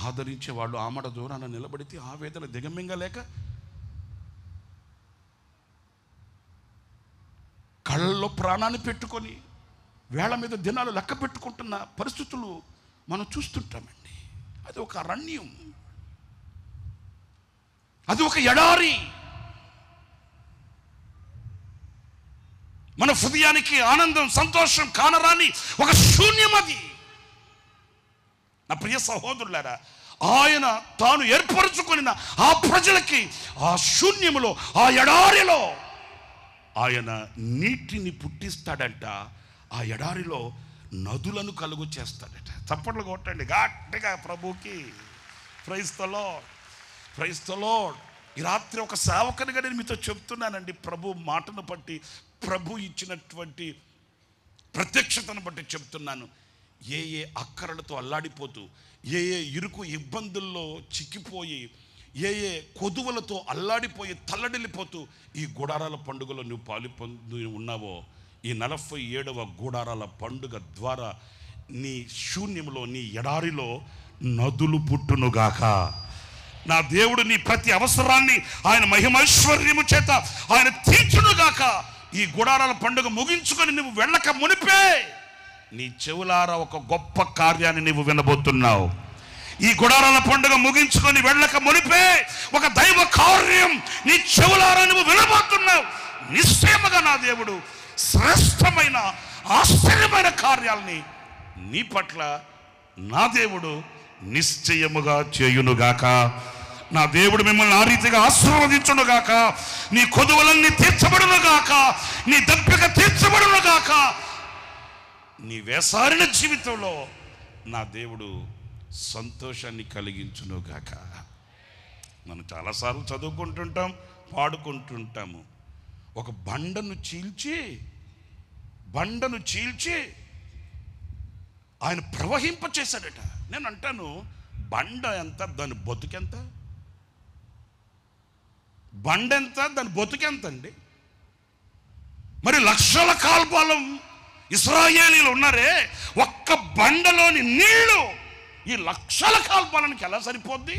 Speaker 1: ఆదరించే వాళ్ళు ఆమడ దూరాన నిలబడితే ఆవేదన దిగమింగలేక కళ్ళలో ప్రాణాన్ని పెట్టుకొని వేళ మీద దినాలు లెక్క పెట్టుకుంటున్న పరిస్థితులు మనం చూస్తుంటామండి. అది ఒక అరణ్యం, అది ఒక ఎడారి. మన హృదయానికి ఆనందం, సంతోషం కానరాని ఒక శూన్యం అది. నా ప్రియ సహోదరులారా, ఆయన తాను ఏర్పరచుకొనిన ఆ ప్రజలకి ఆ శూన్యములో, ఆ ఎడారిలో ఆయన నీటిని పుట్టిస్తాడంట. ఆ ఎడారిలో నదులను కలుగు చేస్తాడట. చప్పట్లు కొట్టండి గట్టిగా ప్రభుకి. Praise the lord, praise the lord. ఈ రాత్రి ఒక సేవకునిగా నేను మీతో చెప్తున్నానండి. ప్రభు మాటను బట్టి, ప్రభు ఇచ్చినటువంటి ప్రత్యక్షతను బట్టి చెప్తున్నాను. ఏ ఏ అక్కరలతో అల్లాడిపోతూ, ఏ ఏ ఇరుకు ఇబ్బందుల్లో చిక్కిపోయి, ఏ ఏ కొదువులతో అల్లాడిపోయి తల్లడిల్లిపోతూ ఈ గుడారాల పండుగలో నువ్వు పాలు ఉన్నావో, ఈ 47వ గుడారాల పండుగ ద్వారా నీ శూన్యంలో, నీ ఎడారిలో నదులు పుట్టునుగాక. నా దేవుడు నీ ప్రతి అవసరాన్ని ఆయన మహిమైశ్వర్యము చేత ఆయన తీర్చునుగాక. ఈ గుడారాల పండుగ ముగించుకొని నువ్వు వెళ్ళక మునిపే నీ చెవులారా ఒక గొప్ప కార్యాన్ని నువ్వు వినబోతున్నావు. ఈ గుడారాల పండుగ ముగించుకొని వెళ్ళక మునిపే ఒక దైవ కార్యం నీ చెవులారా నువ్వు వినబోతున్నావు. నిశ్చయముగా నా దేవుడు శ్రేష్టమైన, ఆశ్చర్యమైన కార్యాలని నీ పట్ల నా దేవుడు నిశ్చయముగా చేయునుగాక. నా దేవుడు మిమ్మల్ని ఆ రీతిగా ఆశీర్వదించునుగాక. నీ కొదువులన్నీ తీర్చబడునుగాక, నీ దప్పిక తీర్చబడునుగాక. నీ వేసారిన జీవితంలో నా దేవుడు సంతోషాన్ని కలిగించునుగాక. మనం చాలాసార్లు చదువుకుంటుంటాం, పాడుకుంటుంటాము. ఒక బండను చీల్చి ఆయన ప్రవహింపచేశాడట. నేను అంటాను, బండ ఎంత, దాని బతుకెంత? బండ ఎంత, దాని బతుకెంత అండి? మరి లక్షల కాల్పాలం ఇశ్రాయేలీలు ఉన్నారే, ఒక్క బండలోని నీళ్లు ఈ లక్షల కాల్పాలానికి ఎలా సరిపోద్ది?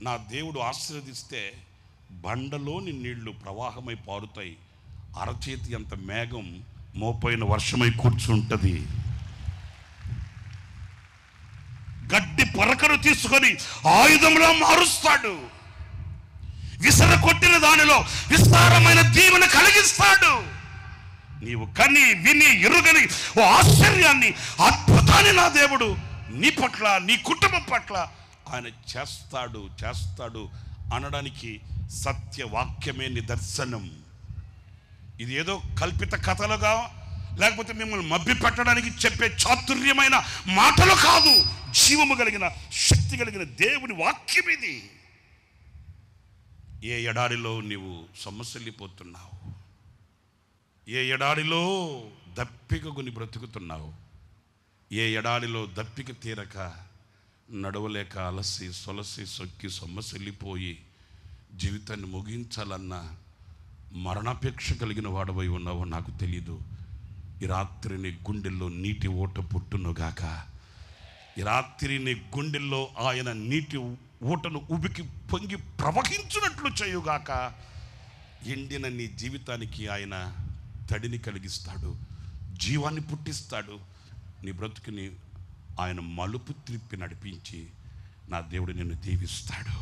Speaker 1: నా దేవుడు ఆశీర్వదిస్తే బండలోని నీళ్లు ప్రవాహమై పారుతాయి. అరచేతి అంత మేఘం మోపైన వర్షమై కూర్చుంటది. గడ్డి పరకను తీసుకొని ఆయుధంలో మారుస్తాడు. విసర కొట్టిన దానిలో విస్తారమైన దీవెన కలిగిస్తాడు. నీవు కని విని ఎరుగని ఓ ఆశ్చర్యాన్ని, అద్భుతాన్ని నా దేవుడు నీ పట్ల, నీ కుటుంబం పట్ల ఆయన చేస్తాడు అనడానికి సత్యవాక్యమే నిదర్శనం. ఇది ఏదో కల్పిత కథలుగా, లేకపోతే మిమ్మల్ని మభ్య పెట్టడానికి చెప్పే చాతుర్యమైన మాటలు కాదు. జీవము కలిగిన, శక్తి కలిగిన దేవుని వాక్యం ఇది. ఏ ఎడారిలో నీవు సొమ్మసిల్లిపోతున్నావు, ఏ ఎడారిలో దప్పిక కొని బ్రతుకుతున్నావు, ఏ ఎడారిలో దప్పిక తీరక నడవలేక అలసి సొలసి సొక్కి సొమ్మసిల్లిపోయి జీవితాన్ని ముగించాలన్న మరణాపేక్ష కలిగిన వాడవై ఉన్నావో నాకు తెలీదు. ఈ రాత్రి నీ గుండెల్లో నీటి ఊట పుట్టునుగాక. ఈ రాత్రి నీ గుండెల్లో ఆయన నీటి ఊటను ఉబికి పొంగి ప్రవహించున్నట్లు చేయుగాక. ఎండిన నీ జీవితానికి ఆయన తడిని కలిగిస్తాడు, జీవాన్ని పుట్టిస్తాడు. నీ బ్రతుకుని ఆయన మలుపు త్రిప్పి నడిపించి నా దేవుడు నిన్ను దీవిస్తాడు.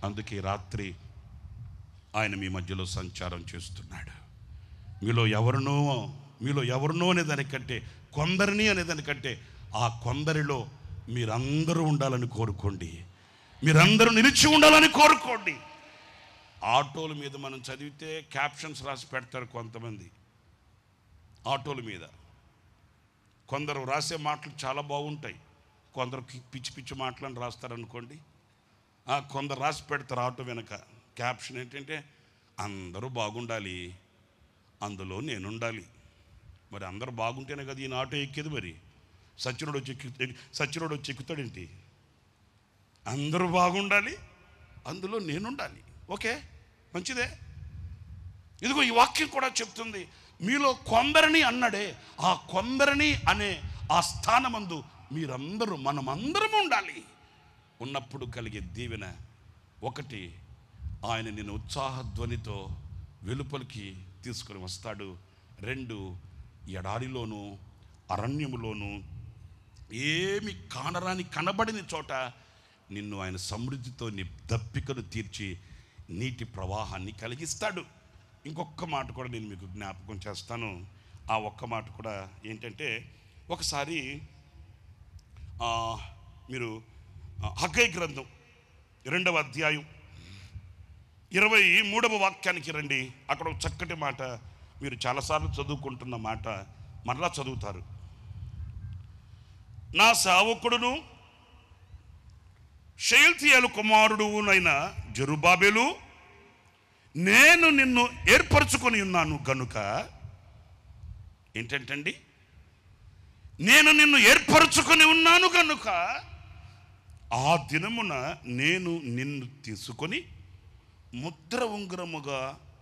Speaker 1: అందుకే రాత్రి ఆయన మీ మధ్యలో సంచారం చేస్తున్నాడు. మీలో ఎవరినో అనేదానికంటే, కొందరిని అనేదానికంటే ఆ కొందరిలో మీరందరూ ఉండాలని కోరుకోండి. మీరందరూ నిలిచి ఉండాలని కోరుకోండి. ఆటోల మీద మనం చదివితే క్యాప్షన్స్ రాసి పెడతారు కొంతమంది. ఆటోల మీద కొందరు రాసే మాటలు చాలా బాగుంటాయి, కొందరు పిచ్చి పిచ్చి మాటలను రాస్తారనుకోండి. కొందరు రాసి పెడతారు ఆటో వెనక. క్యాప్షన్ ఏంటంటే, అందరూ బాగుండాలి, అందులో నేనుండాలి. మరి అందరూ బాగుంటేనే కదా ఈయన ఆటో ఎక్కేది. మరి సచ్చినోడు వచ్చి ఎక్కుతాడేంటి? అందరూ బాగుండాలి, అందులో నేనుండాలి. ఓకే, మంచిదే. ఇదిగో ఈ వాక్యం కూడా చెప్తుంది, మీలో కొందరిని అన్నాడే, ఆ కొందరిని అనే ఆ స్థానమందు మీరందరూ, మనమందరం ఉండాలి. ఉన్నప్పుడు కలిగే దీవెన ఒకటి, ఆయన నిన్ను ఉత్సాహ ధ్వనితో వెలుపలికి తీసుకొని వస్తాడు. 2, ఎడారిలోను అరణ్యములోను ఏమి కానరాని కనబడిన చోట నిన్ను ఆయన సమృద్ధితో నీ దప్పికను తీర్చి నీటి ప్రవాహాన్ని కలిగిస్తాడు. ఇంకొక మాట కూడా నేను మీకు జ్ఞాపకం చేస్తాను. ఆ ఒక్క మాట కూడా ఏంటంటే, ఒకసారి మీరు హగ్గయి గ్రంథం 2వ అధ్యాయం 23వ వాక్యానికి రండి. అక్కడ ఒక చక్కటి మాట, మీరు చాలాసార్లు చదువుకుంటున్న మాట మరలా చదువుతారు. నా సేవకుడును షయల్తీయేలు కుమారుడునైన జెరుబ్బాబెలు, నేను నిన్ను ఏర్పరచుకొని ఉన్నాను గనుక, ఏంటంటండి, నేను నిన్ను ఏర్పరచుకొని ఉన్నాను గనుక ఆ దినమున నేను నిన్ను తీసుకొని ముద్ర ఉంగరముగా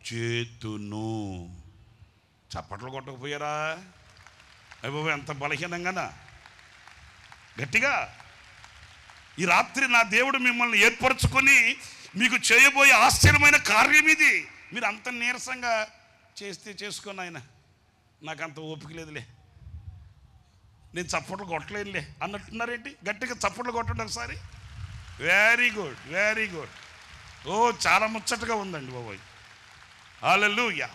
Speaker 1: చేతును. చప్పట్లు కొట్టకపోయారా? అయ్యో ఎంత బలహీనంగానా? గట్టిగా, ఈ రాత్రి నా దేవుడు మిమ్మల్ని ఏర్పరచుకొని మీకు చేయబోయే ఆశ్చర్యమైన కార్యం ఇది. మీరు అంత నీరసంగా చేస్తే చేసుకొని ఆయన, నాకు అంత ఓపిక లేదులే, నేను చప్పట్లు కొట్టలేదులే అన్నట్టున్నారేంటి? గట్టిగా చప్పట్లు కొట్టండి ఒకసారి. Very good, very good. ఓ చాలా ముచ్చటగా ఉందండి బాబోయ్. హల్లెలూయా.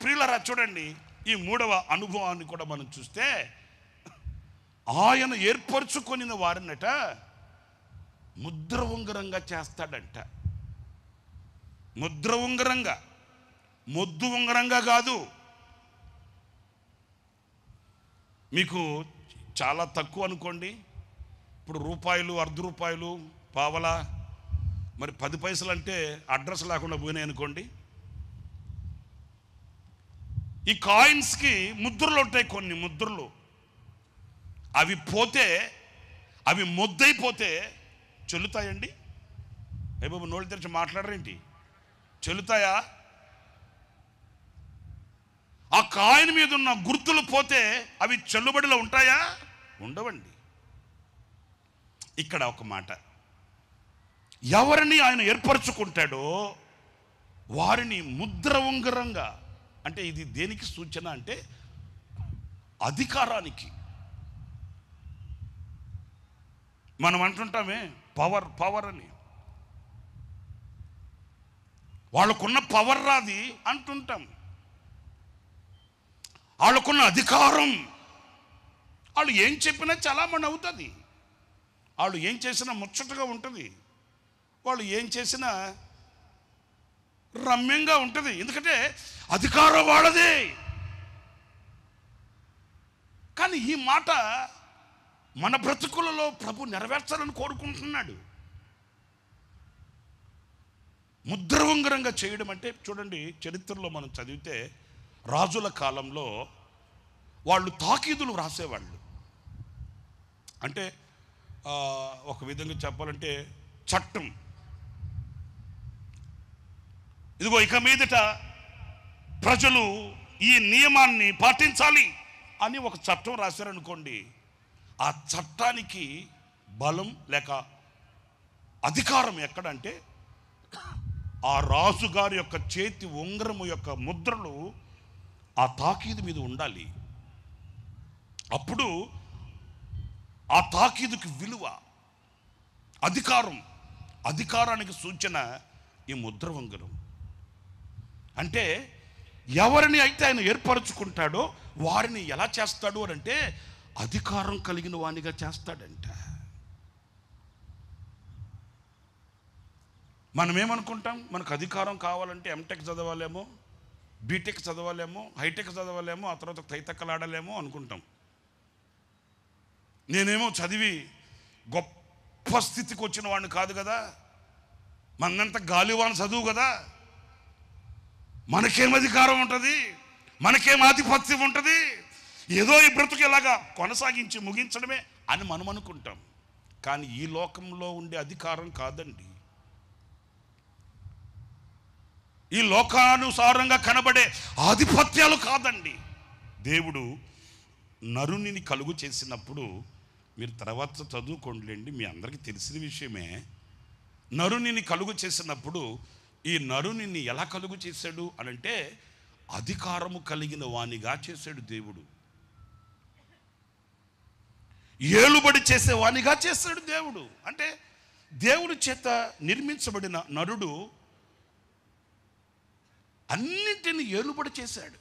Speaker 1: ప్రియులారా, చూడండి, ఈ 3వ అనుభవాన్ని కూడా మనం చూస్తే, ఆయన ఏర్పరచుకొనిన వారినట ముద్ర ఉంగరంగా చేస్తాడంట. ముద్ర ఉంగరంగా, మొద్దు ఉంగరంగా కాదు. మీకు చాలా తక్కువ అనుకోండి, ఇప్పుడు రూపాయలు, ₹1 పావలా, మరి 10 పైసలు అంటే అడ్రస్ లేకుండా పోయినాయి అనుకోండి. ఈ కాయిన్స్కి ముద్రలు ఉంటాయి, కొన్ని ముద్రలు. అవి పోతే, అవి మొద్దైపోతే చెల్లుతాయండి? ఏ బాబు నోళ్ళు తెరిచి మాట్లాడరేంటి? చెల్లుతాయా? ఆ కాయిన్ మీద ఉన్న గుర్తులు పోతే అవి చెల్లుబడిలో ఉంటాయా? ఉండవండి. ఇక్కడ ఒక మాట, ఎవరిని ఆయన ఏర్పరచుకుంటాడో వారిని ముద్ర ఉంగరంగా, అంటే ఇది దేనికి సూచన అంటే అధికారానికి. మనం అంటుంటామే పవర్ పవర్ అని, వాళ్ళకున్న పవర్ రాది అంటుంటాం. వాళ్ళకున్న అధికారం, వాళ్ళు ఏం చెప్పినా చలామణి అవుతుంది, వాళ్ళు ఏం చేసినా ముచ్చటగా ఉంటుంది, వాళ్ళు ఏం చేసినా రమ్యంగా ఉంటుంది. ఎందుకంటే అధికారం వాళ్ళదే. కానీ ఈ మాట మన బ్రతుకులలో ప్రభు నెరవేర్చాలని కోరుకుంటున్నాడు. ముద్ర ఉంగరంగా చేయడం అంటే, చూడండి, చరిత్రలో మనం చదివితే రాజుల కాలంలో వాళ్ళు తాకీదులు రాసేవాళ్ళు. అంటే ఒక విధంగా చెప్పాలంటే చట్టం, ఇదిగో ఇక మీదట ప్రజలు ఈ నియమాన్ని పాటించాలి అని ఒక చట్టం రాశారనుకోండి. ఆ చట్టానికి బలం లేక అధికారం ఎక్కడంటే ఆ రాజుగారి యొక్క చేతి ఉంగరము యొక్క ముద్రలు ఆ తాకీదు మీద ఉండాలి. అప్పుడు ఆ తాకీదుకి విలువ, అధికారం, అధికారానికి సూచన ఈ ముద్ర ఉంగరం. అంటే ఎవరిని అయితే ఆయన ఏర్పరచుకుంటాడో వారిని ఎలా చేస్తాడు అని అంటే అధికారం కలిగిన వానిగా చేస్తాడంట. మనం ఏమనుకుంటాం, మనకు అధికారం కావాలంటే ఎంటెక్ చదవాలేమో, బీటెక్ చదవాలేమో, హైటెక్ చదవాలేమో, ఆ తర్వాత తైతక్కలాడలేమో అనుకుంటాం. నేనేమో చదివి గొప్ప స్థితికి వచ్చిన వాడిని కాదు కదా, మనంత గాలివాన చదువు కదా, మనకేం అధికారం ఉంటుంది, మనకేం ఆధిపత్యం ఉంటుంది, ఏదో ఈ బ్రతుకు ఎలాగా కొనసాగించి ముగించడమే అని మనం అనుకుంటాం. కానీ ఈ లోకంలో ఉండే అధికారం కాదండి, ఈ లోకానుసారంగా కనబడే ఆధిపత్యాలు కాదండి. దేవుడు నరునిని కలుగు చేసినప్పుడు, మీరు తర్వాత చదువుకోండి, మీ అందరికీ తెలిసిన విషయమే. నరునిని కలుగు చేసినప్పుడు ఈ నరునిని ఎలా కలుగు చేశాడు అనంటే అధికారము కలిగిన వానిగా చేశాడు దేవుడు. ఏలుబడి చేసే వానిగా చేశాడు దేవుడు. అంటే దేవుడి చేత నిర్మించబడిన నరుడు అన్నింటినీ ఏలుబడి చేశాడు.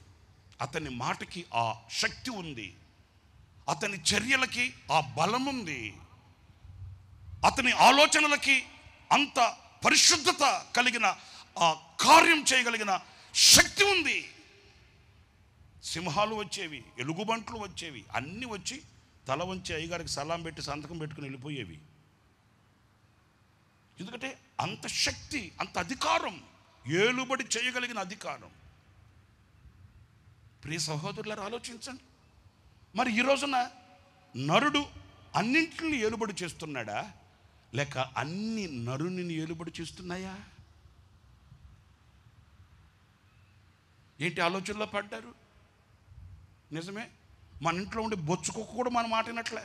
Speaker 1: అతని మాటకి ఆ శక్తి ఉంది, అతని చర్యలకి ఆ బలం ఉంది, అతని ఆలోచనలకి అంత పరిశుద్ధత కలిగిన ఆ కార్యం చేయగలిగిన శక్తి ఉంది. సింహాలు వచ్చేవి, ఎలుగుబంట్లు వచ్చేవి, అన్నీ వచ్చి తల వంచి అయ్యగారికి సలాం పెట్టి సంతకం పెట్టుకుని వెళ్ళిపోయేవి. ఎందుకంటే అంత శక్తి, అంత అధికారం, ఏలుబడి చేయగలిగిన అధికారం. ప్రియ సహోదరులారా, ఆలోచించండి. మరి ఈ రోజున నరుడు అన్నింటిని ఏలుబడి చేస్తున్నాడా, లేక అన్ని నరుని ఏలుబడి చేస్తున్నాయా? ఏంటి ఆలోచనలో పడ్డారు? నిజమే, మన ఇంట్లో ఉండే బొచ్చుకొక్క కూడా మన మాట వినట్లే.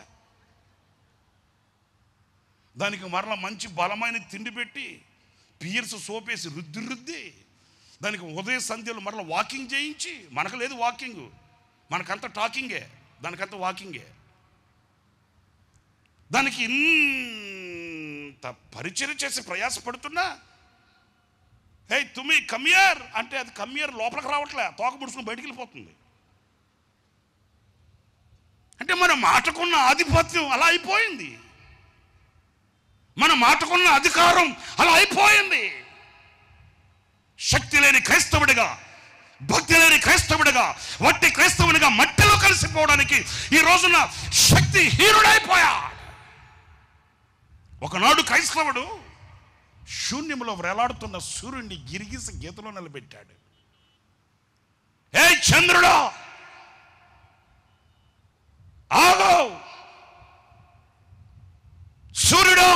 Speaker 1: దానికి మరలా మంచి బలమైన తిండి పెట్టి పియర్స్ సోపేసి రుద్ది దానికి ఉదయ సంధ్యలు మరలా వాకింగ్ చేయించి, మనకు లేదు వాకింగ్, మనకంత టాకింగే, దానికంత వాకింగే. దానికి ఇంత పరిచయం చేసి ప్రయాసపడుతున్నా, హే తుమ్మి కమ్యర్ అంటే అది కమ్యర్ లోపలికి రావట్లే, తోక ముడుచుకుని బయటికి వెళ్ళిపోతుంది. అంటే మన మాటకున్న ఆధిపత్యం అలా అయిపోయింది, మన మాటకున్న అధికారం అలా అయిపోయింది. శక్తి లేని క్రైస్తవుడిగా, భక్తి లేని క్రైస్తవుడిగా, వట్టి క్రైస్తవునిగా మట్టిలో కలిసిపోవడానికి ఈ రోజున శక్తి హీనుడైపోయాడు. ఒకనాడు క్రైస్తవుడు శూన్యంలో వేలాడుతున్న సూర్యుడిని గిరిగీసి గీతలో నిలబెట్టాడు. ఏ చంద్రుడా ఆగో, సూర్యుడా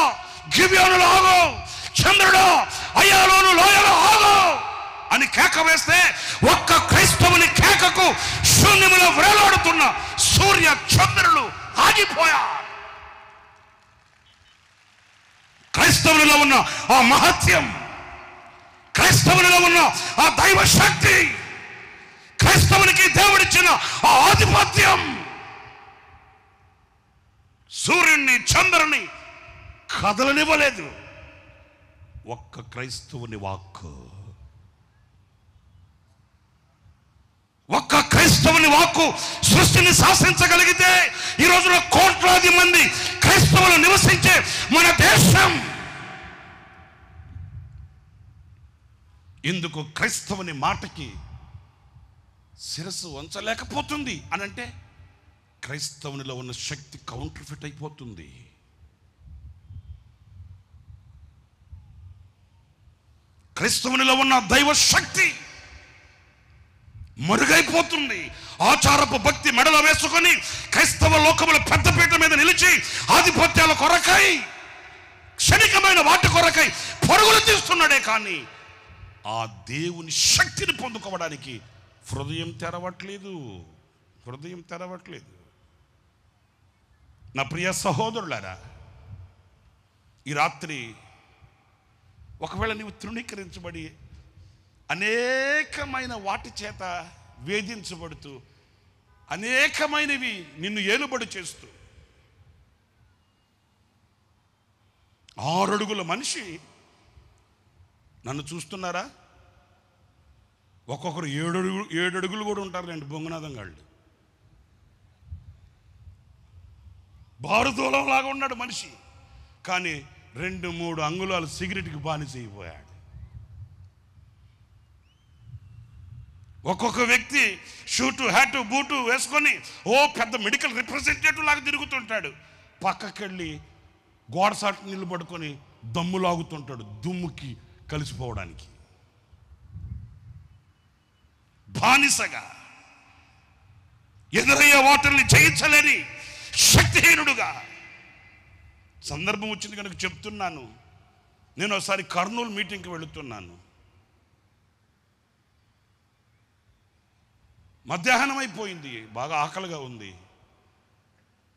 Speaker 1: గిబియోనులో ఆగో, చంద్రుడా అయ్యాలోను లోయలో ఆగో అని కేక వేస్తే ఒక్క క్రైస్తవుని కేకకు శూన్యములో వేలాడుతున్న సూర్య చంద్రులు ఆగిపోయారు. క్రైస్తవునిలో ఉన్న ఆ మహత్యం, క్రైస్తవునిలో ఉన్న ఆ దైవ శక్తి, క్రైస్తవునికి దేవుడిచ్చిన ఆ ఆధిపత్యం సూర్యుడిని చంద్రుని కదలనివ్వలేదు. ఒక్క క్రైస్తవుని వాక్కు, ఒక్క క్రైస్తవుని వాక్కు సృష్టిని శాసించగలిగితే ఈ రోజున కోట్లాది మంది క్రైస్తవులు నివసించే మన దేశం ఎందుకు క్రైస్తవుని మాటకి శిరస్సు వంచలేకపోతుంది అని అంటే క్రైస్తవునిలో ఉన్న శక్తి కౌంటర్ ఫిట్ అయిపోతుంది. క్రైస్తవునిలో ఉన్న దైవ శక్తి మరుగైపోతుంది. ఆచారపు భక్తి మెడలో వేసుకొని క్రైస్తవ లోకముల పెద్దపీట మీద నిలిచి ఆధిపత్యాల కొరకై, క్షణికమైన వాటి కొరకై పరుగులు తీస్తున్నాడే కానీ ఆ దేవుని శక్తిని పొందుకోవడానికి హృదయం తెరవట్లేదు, హృదయం తెరవట్లేదు. నా ప్రియ సహోదరులారా, ఈ రాత్రి ఒకవేళ నీవు తృణీకరించబడి అనేకమైన వాటి చేత వేధించబడుతూ, అనేకమైనవి నిన్ను ఏలుబడి చేస్తూ, 6 అడుగుల మనిషి నన్ను చూస్తున్నారా? ఒక్కొక్కరు 7 అడుగులు కూడా ఉంటారు. 2 బొంగనాథం గాళ్ళు, బారుదూలంలాగా ఉన్నాడు మనిషి, కానీ 2-3 అంగుళాలు సిగరెట్కి బానిస అయిపోయాడు. ఒక్కొక్క వ్యక్తి షూటు హ్యాటు బూటు వేసుకొని పెద్ద మెడికల్ రిప్రజెంటేటివ్ లాగా తిరుగుతుంటాడు. పక్కకెళ్ళి గోడసాటు నిలబడుకొని దమ్ము లాగుతుంటాడు దుమ్ముకి కలిసిపోవడానికి. బానిసగా ఎదురయ్యే వాటిల్ని జయించలేని శక్తిహీనుడుగా. సందర్భం వచ్చింది కనుక చెప్తున్నాను. నేను ఒకసారి కర్నూలు మీటింగ్కి వెళుతున్నాను. మధ్యాహ్నం అయిపోయింది, బాగా ఆకలిగా ఉంది.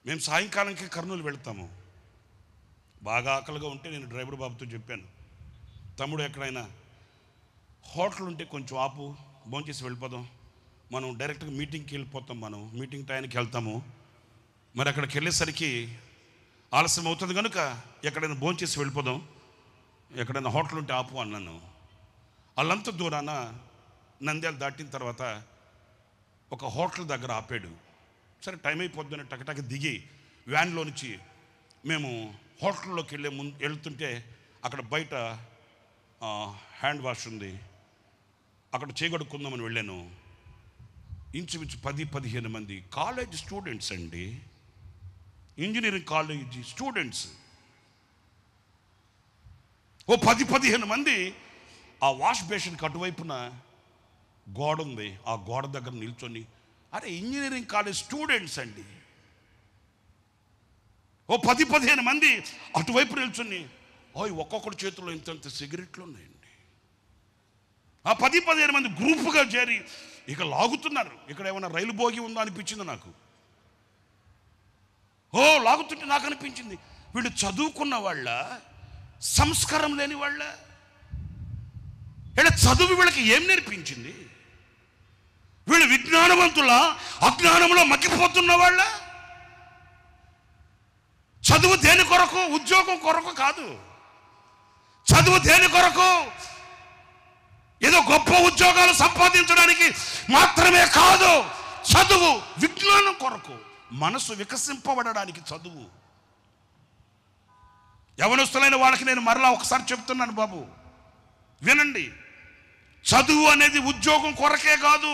Speaker 1: మేము సాయంకాలంకి కర్నూలు వెళ్తాము. బాగా ఆకలిగా ఉంటే నేను డ్రైవర్ బాబుతో చెప్పాను, తమ్ముడు ఎక్కడైనా హోటల్ ఉంటే కొంచెం ఆపు, భోంచేసి వెళ్ళిపోదాం. మనం డైరెక్ట్గా మీటింగ్కి వెళ్ళిపోతాం, మనం మీటింగ్ టైంకి వెళ్తాము. మరి అక్కడికి వెళ్ళేసరికి ఆలస్యం అవుతుంది కనుక ఎక్కడైనా భోంచేసి వెళ్ళిపోదాం, ఎక్కడైనా హోటల్ ఉంటే ఆపు అన్నాను. వాళ్ళంత దూరాన నంద్యాల దాటిన తర్వాత ఒక హోటల్ దగ్గర ఆపాడు. సరే టైం అయిపోద్దని టకటక దిగి వ్యాన్లో నుంచి మేము హోటల్లోకి వెళ్తుంటే అక్కడ బయట హ్యాండ్ వాష్ ఉంది, అక్కడ చేయగడుక్కుందామని వెళ్ళాను. ఇంచుమించు 10-15 మంది కాలేజ్ స్టూడెంట్స్ అండి, ఇంజనీరింగ్ కాలేజ్ స్టూడెంట్స్. ఓ 10-15 మంది ఆ వాష్ బేసిన్కి అటువైపున గోడ ఉంది, ఆ గోడ దగ్గర నిల్చొని, అరే ఇంజనీరింగ్ కాలేజ్ స్టూడెంట్స్ అండి. ఓ 10-15 మంది అటువైపు నిల్చొని, ఒక్కొక్కటి చేతిలో ఇంత సిగరెట్లు ఉన్నాయండి. ఆ 10-15 మంది గ్రూపుగా చేరి ఇక లాగుతున్నారు. ఇక్కడ ఏమైనా రైలు బోగి ఉందో అనిపించింది నాకు. లాగుతుంటే నాకు అనిపించింది, వీళ్ళు చదువుకున్న వాళ్ళ, సంస్కారం లేని వాళ్ళ, వీళ్ళ చదువు వీళ్ళకి ఏం నేర్పించింది? వీళ్ళు విజ్ఞానవంతుల, అజ్ఞానంలో మగ్గిపోతున్న వాళ్ళ? చదువు దేని కొరకు? ఉద్యోగం కొరకు కాదు. చదువు దేని కొరకు? ఏదో గొప్ప ఉద్యోగాలు సంపాదించడానికి మాత్రమే కాదు. చదువు విజ్ఞానం కొరకు, మనసు వికసింపబడడానికి చదువు. యవనస్తులైన వాళ్ళకి నేను మరలా ఒకసారి చెప్తున్నాను బాబు, వినండి. చదువు అనేది ఉద్యోగం కొరకే కాదు,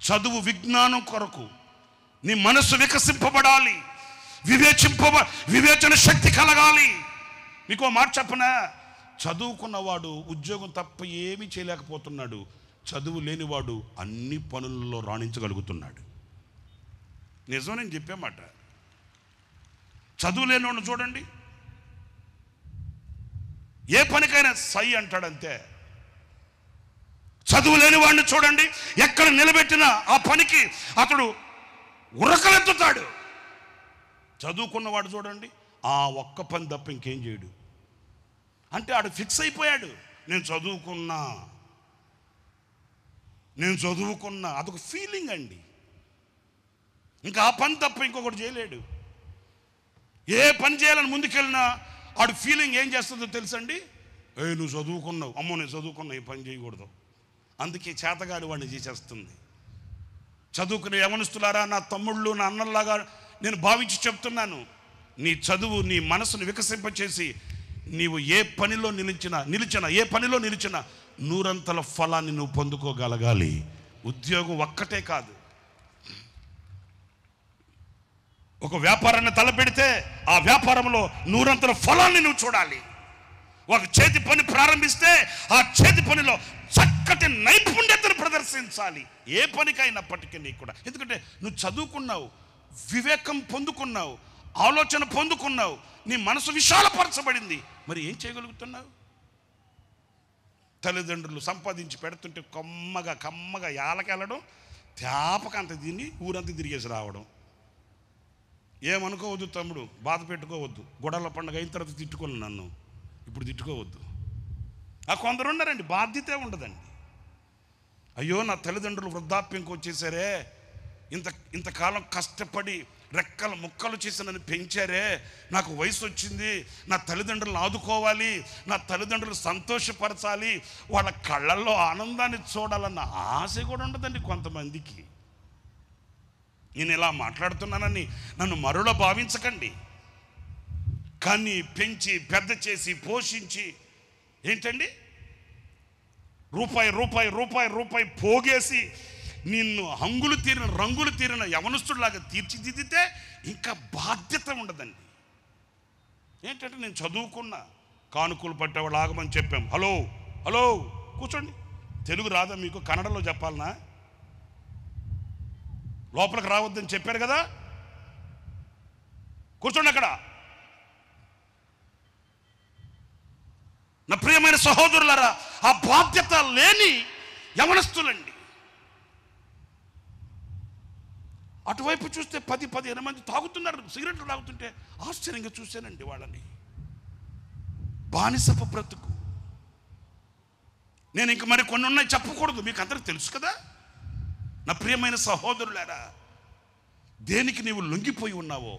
Speaker 1: చదువు విజ్ఞానం కొరకు. నీ మనసు వికసింపబడాలి, వివేచన శక్తి కలగాలి. మీకు మాట చెప్పనా, చదువుకున్నవాడు ఉద్యోగం తప్ప ఏమీ చేయలేకపోతున్నాడు, చదువు లేనివాడు అన్ని పనులలో రాణించగలుగుతున్నాడు. నిజం, నేను చెప్పే మాట. చదువు లేనివాడిని చూడండి, ఏ పనికైనా సై అంటాడంతే. చదువు లేని వాడిని చూడండి, ఎక్కడ నిలబెట్టినా ఆ పనికి అతడు ఉరకలెత్తుతాడు. చదువుకున్నవాడు చూడండి, ఆ ఒక్క పని తప్ప ఇంకేం చేయడు. అంటే ఆడు ఫిక్స్ అయిపోయాడు, నేను చదువుకున్నా, అదొక ఫీలింగ్ అండి. ఇంకా ఆ పని తప్ప ఇంకొకటి చేయలేడు. ఏ పని చేయాలని ముందుకెళ్ళినా ఆడు ఫీలింగ్ ఏం చేస్తుందో తెలుసండి, నువ్వు చదువుకున్నావు, అమ్మో నేను చదువుకున్నా, ఈ పని చేయకూడదు. అందుకే చేతగాడి వాడిని చేసేస్తుంది. చదువుకునే యవనస్తులారా, నా తమ్ముళ్ళు, నా అన్నల్లాగా నేను భావించి చెప్తున్నాను, నీ చదువు నీ మనసును వికసింపచేసి నీవు ఏ పనిలో నిలిచినా 100 ఫలాన్ని నువ్వు పొందుకోగలగాలి. ఉద్యోగం ఒక్కటే కాదు. ఒక వ్యాపారాన్ని తలపెడితే ఆ వ్యాపారంలో 100 ఫలాన్ని నువ్వు చూడాలి. ఒక చేతి పని ప్రారంభిస్తే ఆ చేతి పనిలో చక్కటి నైపుణ్యతను ప్రదర్శించాలి. ఏ పనికైనప్పటికీ నీకు కూడా. ఎందుకంటే నువ్వు చదువుకున్నావు, వివేకం పొందుకున్నావు, ఆలోచన పొందుకున్నావు, నీ మనసు విశాలపరచబడింది. మరి ఏం చేయగలుగుతున్నావు? తల్లిదండ్రులు సంపాదించి పెడుతుంటే కమ్మగా యాలకెళ్ళడం, తేపకంత తిని ఊరంతా తిరిగేసి రావడం. ఏమనుకోవద్దు తమ్ముడు, బాధ పెట్టుకోవద్దు. గొడవల పండుగ అయిన తర్వాత తిట్టుకోను, నన్ను ఇప్పుడు తిట్టుకోవద్దు. కొందరు ఉన్నారండి, బాధ్యతే ఉండదండి. అయ్యో నా తల్లిదండ్రులు వృద్ధాప్యంకి వచ్చేసారే, ఇంతకాలం కష్టపడి రెక్కలు ముక్కలు చేసి నన్ను పెంచారే, నాకు వయసు వచ్చింది, నా తల్లిదండ్రులను ఆదుకోవాలి, నా తల్లిదండ్రులు సంతోషపరచాలి, వాళ్ళ కళ్ళల్లో ఆనందాన్ని చూడాలన్న ఆశ కూడా ఉండదండి కొంతమందికి. నేను ఇలా మాట్లాడుతున్నానని నన్ను మరోలా భావించకండి. కానీ పెంచి పెద్ద చేసి పోషించి ఏంటండి, రూపాయి పోగేసి నిన్ను రంగులు తీరిన యవనస్తుడిలాగా తీర్చిదిద్దితే ఇంకా బాధ్యత ఉండదండి. ఏంటంటే నేను చదువుకున్నా, కానుకలు పట్టేవాళ్ళు ఆగమని చెప్పాం. హలో కూర్చోండి. తెలుగు రాదా మీకు? కన్నడలో చెప్పాలనా? లోపలికి రావద్దని చెప్పారు కదా, కూర్చోండి అక్కడ. నా ప్రియమైన సహోదరులారా, ఆ బాధ్యత లేని యవనస్తులండి. అటువైపు చూస్తే 10-15 మంది తాగుతున్నారు, సిగరెట్లు తాగుతుంటే ఆశ్చర్యంగా చూశానండి వాళ్ళని. బానిసపు బ్రతుకు. నేను ఇంక మరి కొన్ని ఉన్నాయి, చెప్పకూడదు, మీకు అందరికి తెలుసు కదా. నా ప్రియమైన సహోదరులారా, దేనికి నీవు లొంగిపోయి ఉన్నావో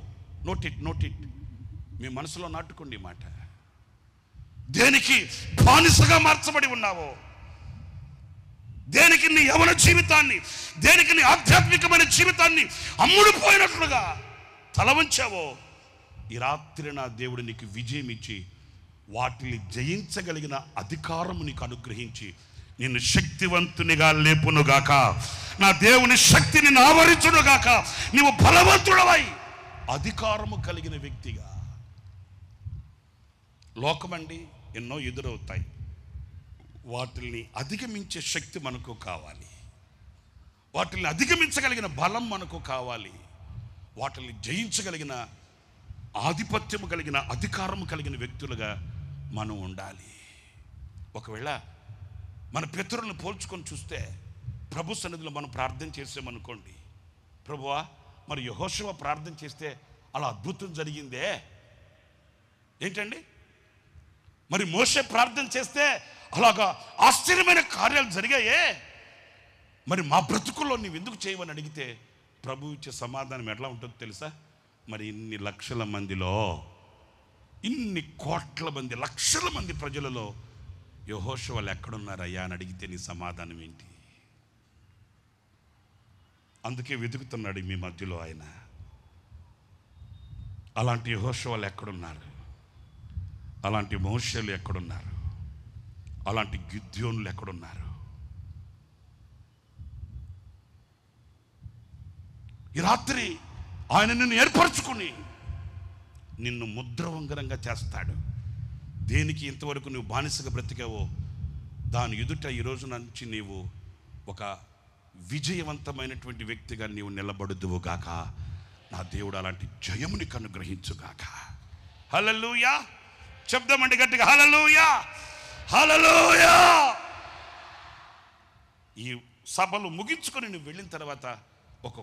Speaker 1: నోట్ ఇట్ మీ మనసులో నాటుకోండి ఈ మాట. దేనికి బానిసగా మార్చబడి ఉన్నావో, దేనికి నీ యవన జీవితాన్ని, దేనికి నీ ఆధ్యాత్మికమైన జీవితాన్ని అమ్ముడుపోయినట్లుగా తల వంచావో, ఈ రాత్రి నా దేవుడు నీకు విజయం ఇచ్చి వాటిని జయించగలిగిన అధికారము నీకు అనుగ్రహించి నిన్ను శక్తివంతునిగా లేపునుగాక. నా దేవుని శక్తి నిన్ను ఆవరించునుగాక. నీవు బలవంతుడవై అధికారము కలిగిన వ్యక్తిగా. లోకమండి ఎన్నో ఎదురవుతాయి, వాటిల్ని అధిగమించే శక్తి మనకు కావాలి. వాటిల్ని అధిగమించగలిగిన బలం మనకు కావాలి. వాటిల్ని జయించగలిగిన ఆధిపత్యము కలిగిన అధికారము కలిగిన వ్యక్తులుగా మనం ఉండాలి. ఒకవేళ మన పితరులను పోల్చుకొని చూస్తే ప్రభు సన్నిధిలో మనం ప్రార్థన చేసామనుకోండి, ప్రభువా మరి యెహోషువ ప్రార్థన చేస్తే అలా అద్భుతం జరిగిందే ఏంటండి, మరి మోషే ప్రార్థన చేస్తే అలాగా ఆశ్చర్యమైన కార్యాలు జరిగాయే, మరి మా బ్రతుకుల్లో నీవు ఎందుకు చేయవని అడిగితే ప్రభు ఇచ్చే సమాధానం ఎట్లా ఉంటుందో తెలుసా? మరి ఇన్ని లక్షల మందిలో, ఇన్ని కోట్ల మంది, లక్షల మంది ప్రజలలో యెహోషువలు ఎక్కడున్నారయ్యా అని అడిగితే నీ సమాధానం ఏంటి? అందుకే వెతుకుతున్నాడు మీ మధ్యలో ఆయన. అలాంటి యెహోషువలు ఎక్కడున్నారు? అలాంటి మోషేలు ఎక్కడున్నారు? అలాంటి గిద్యోనులు ఎక్కడున్నారు? ఈ రాత్రి ఆయన నిన్ను ఏర్పరచుకుని నిన్ను ముద్రవంగరంగా చేస్తాడు. దేనికి ఇంతవరకు నువ్వు బానిసగా బ్రతికావో దాని ఎదుట ఈ రోజు నుంచి నీవు ఒక విజయవంతమైనటువంటి వ్యక్తిగా నీవు నిలబడుదువుగాక. నా దేవుడు అలాంటి జయముని అనుగ్రహించుగాక. హల్లెలూయా చెప్దామండి గట్టిగా, హల్లెలూయా హల్లెలూయా. ఈ సభలు ముగించుకొని నువ్వు వెళ్ళిన తర్వాత ఒక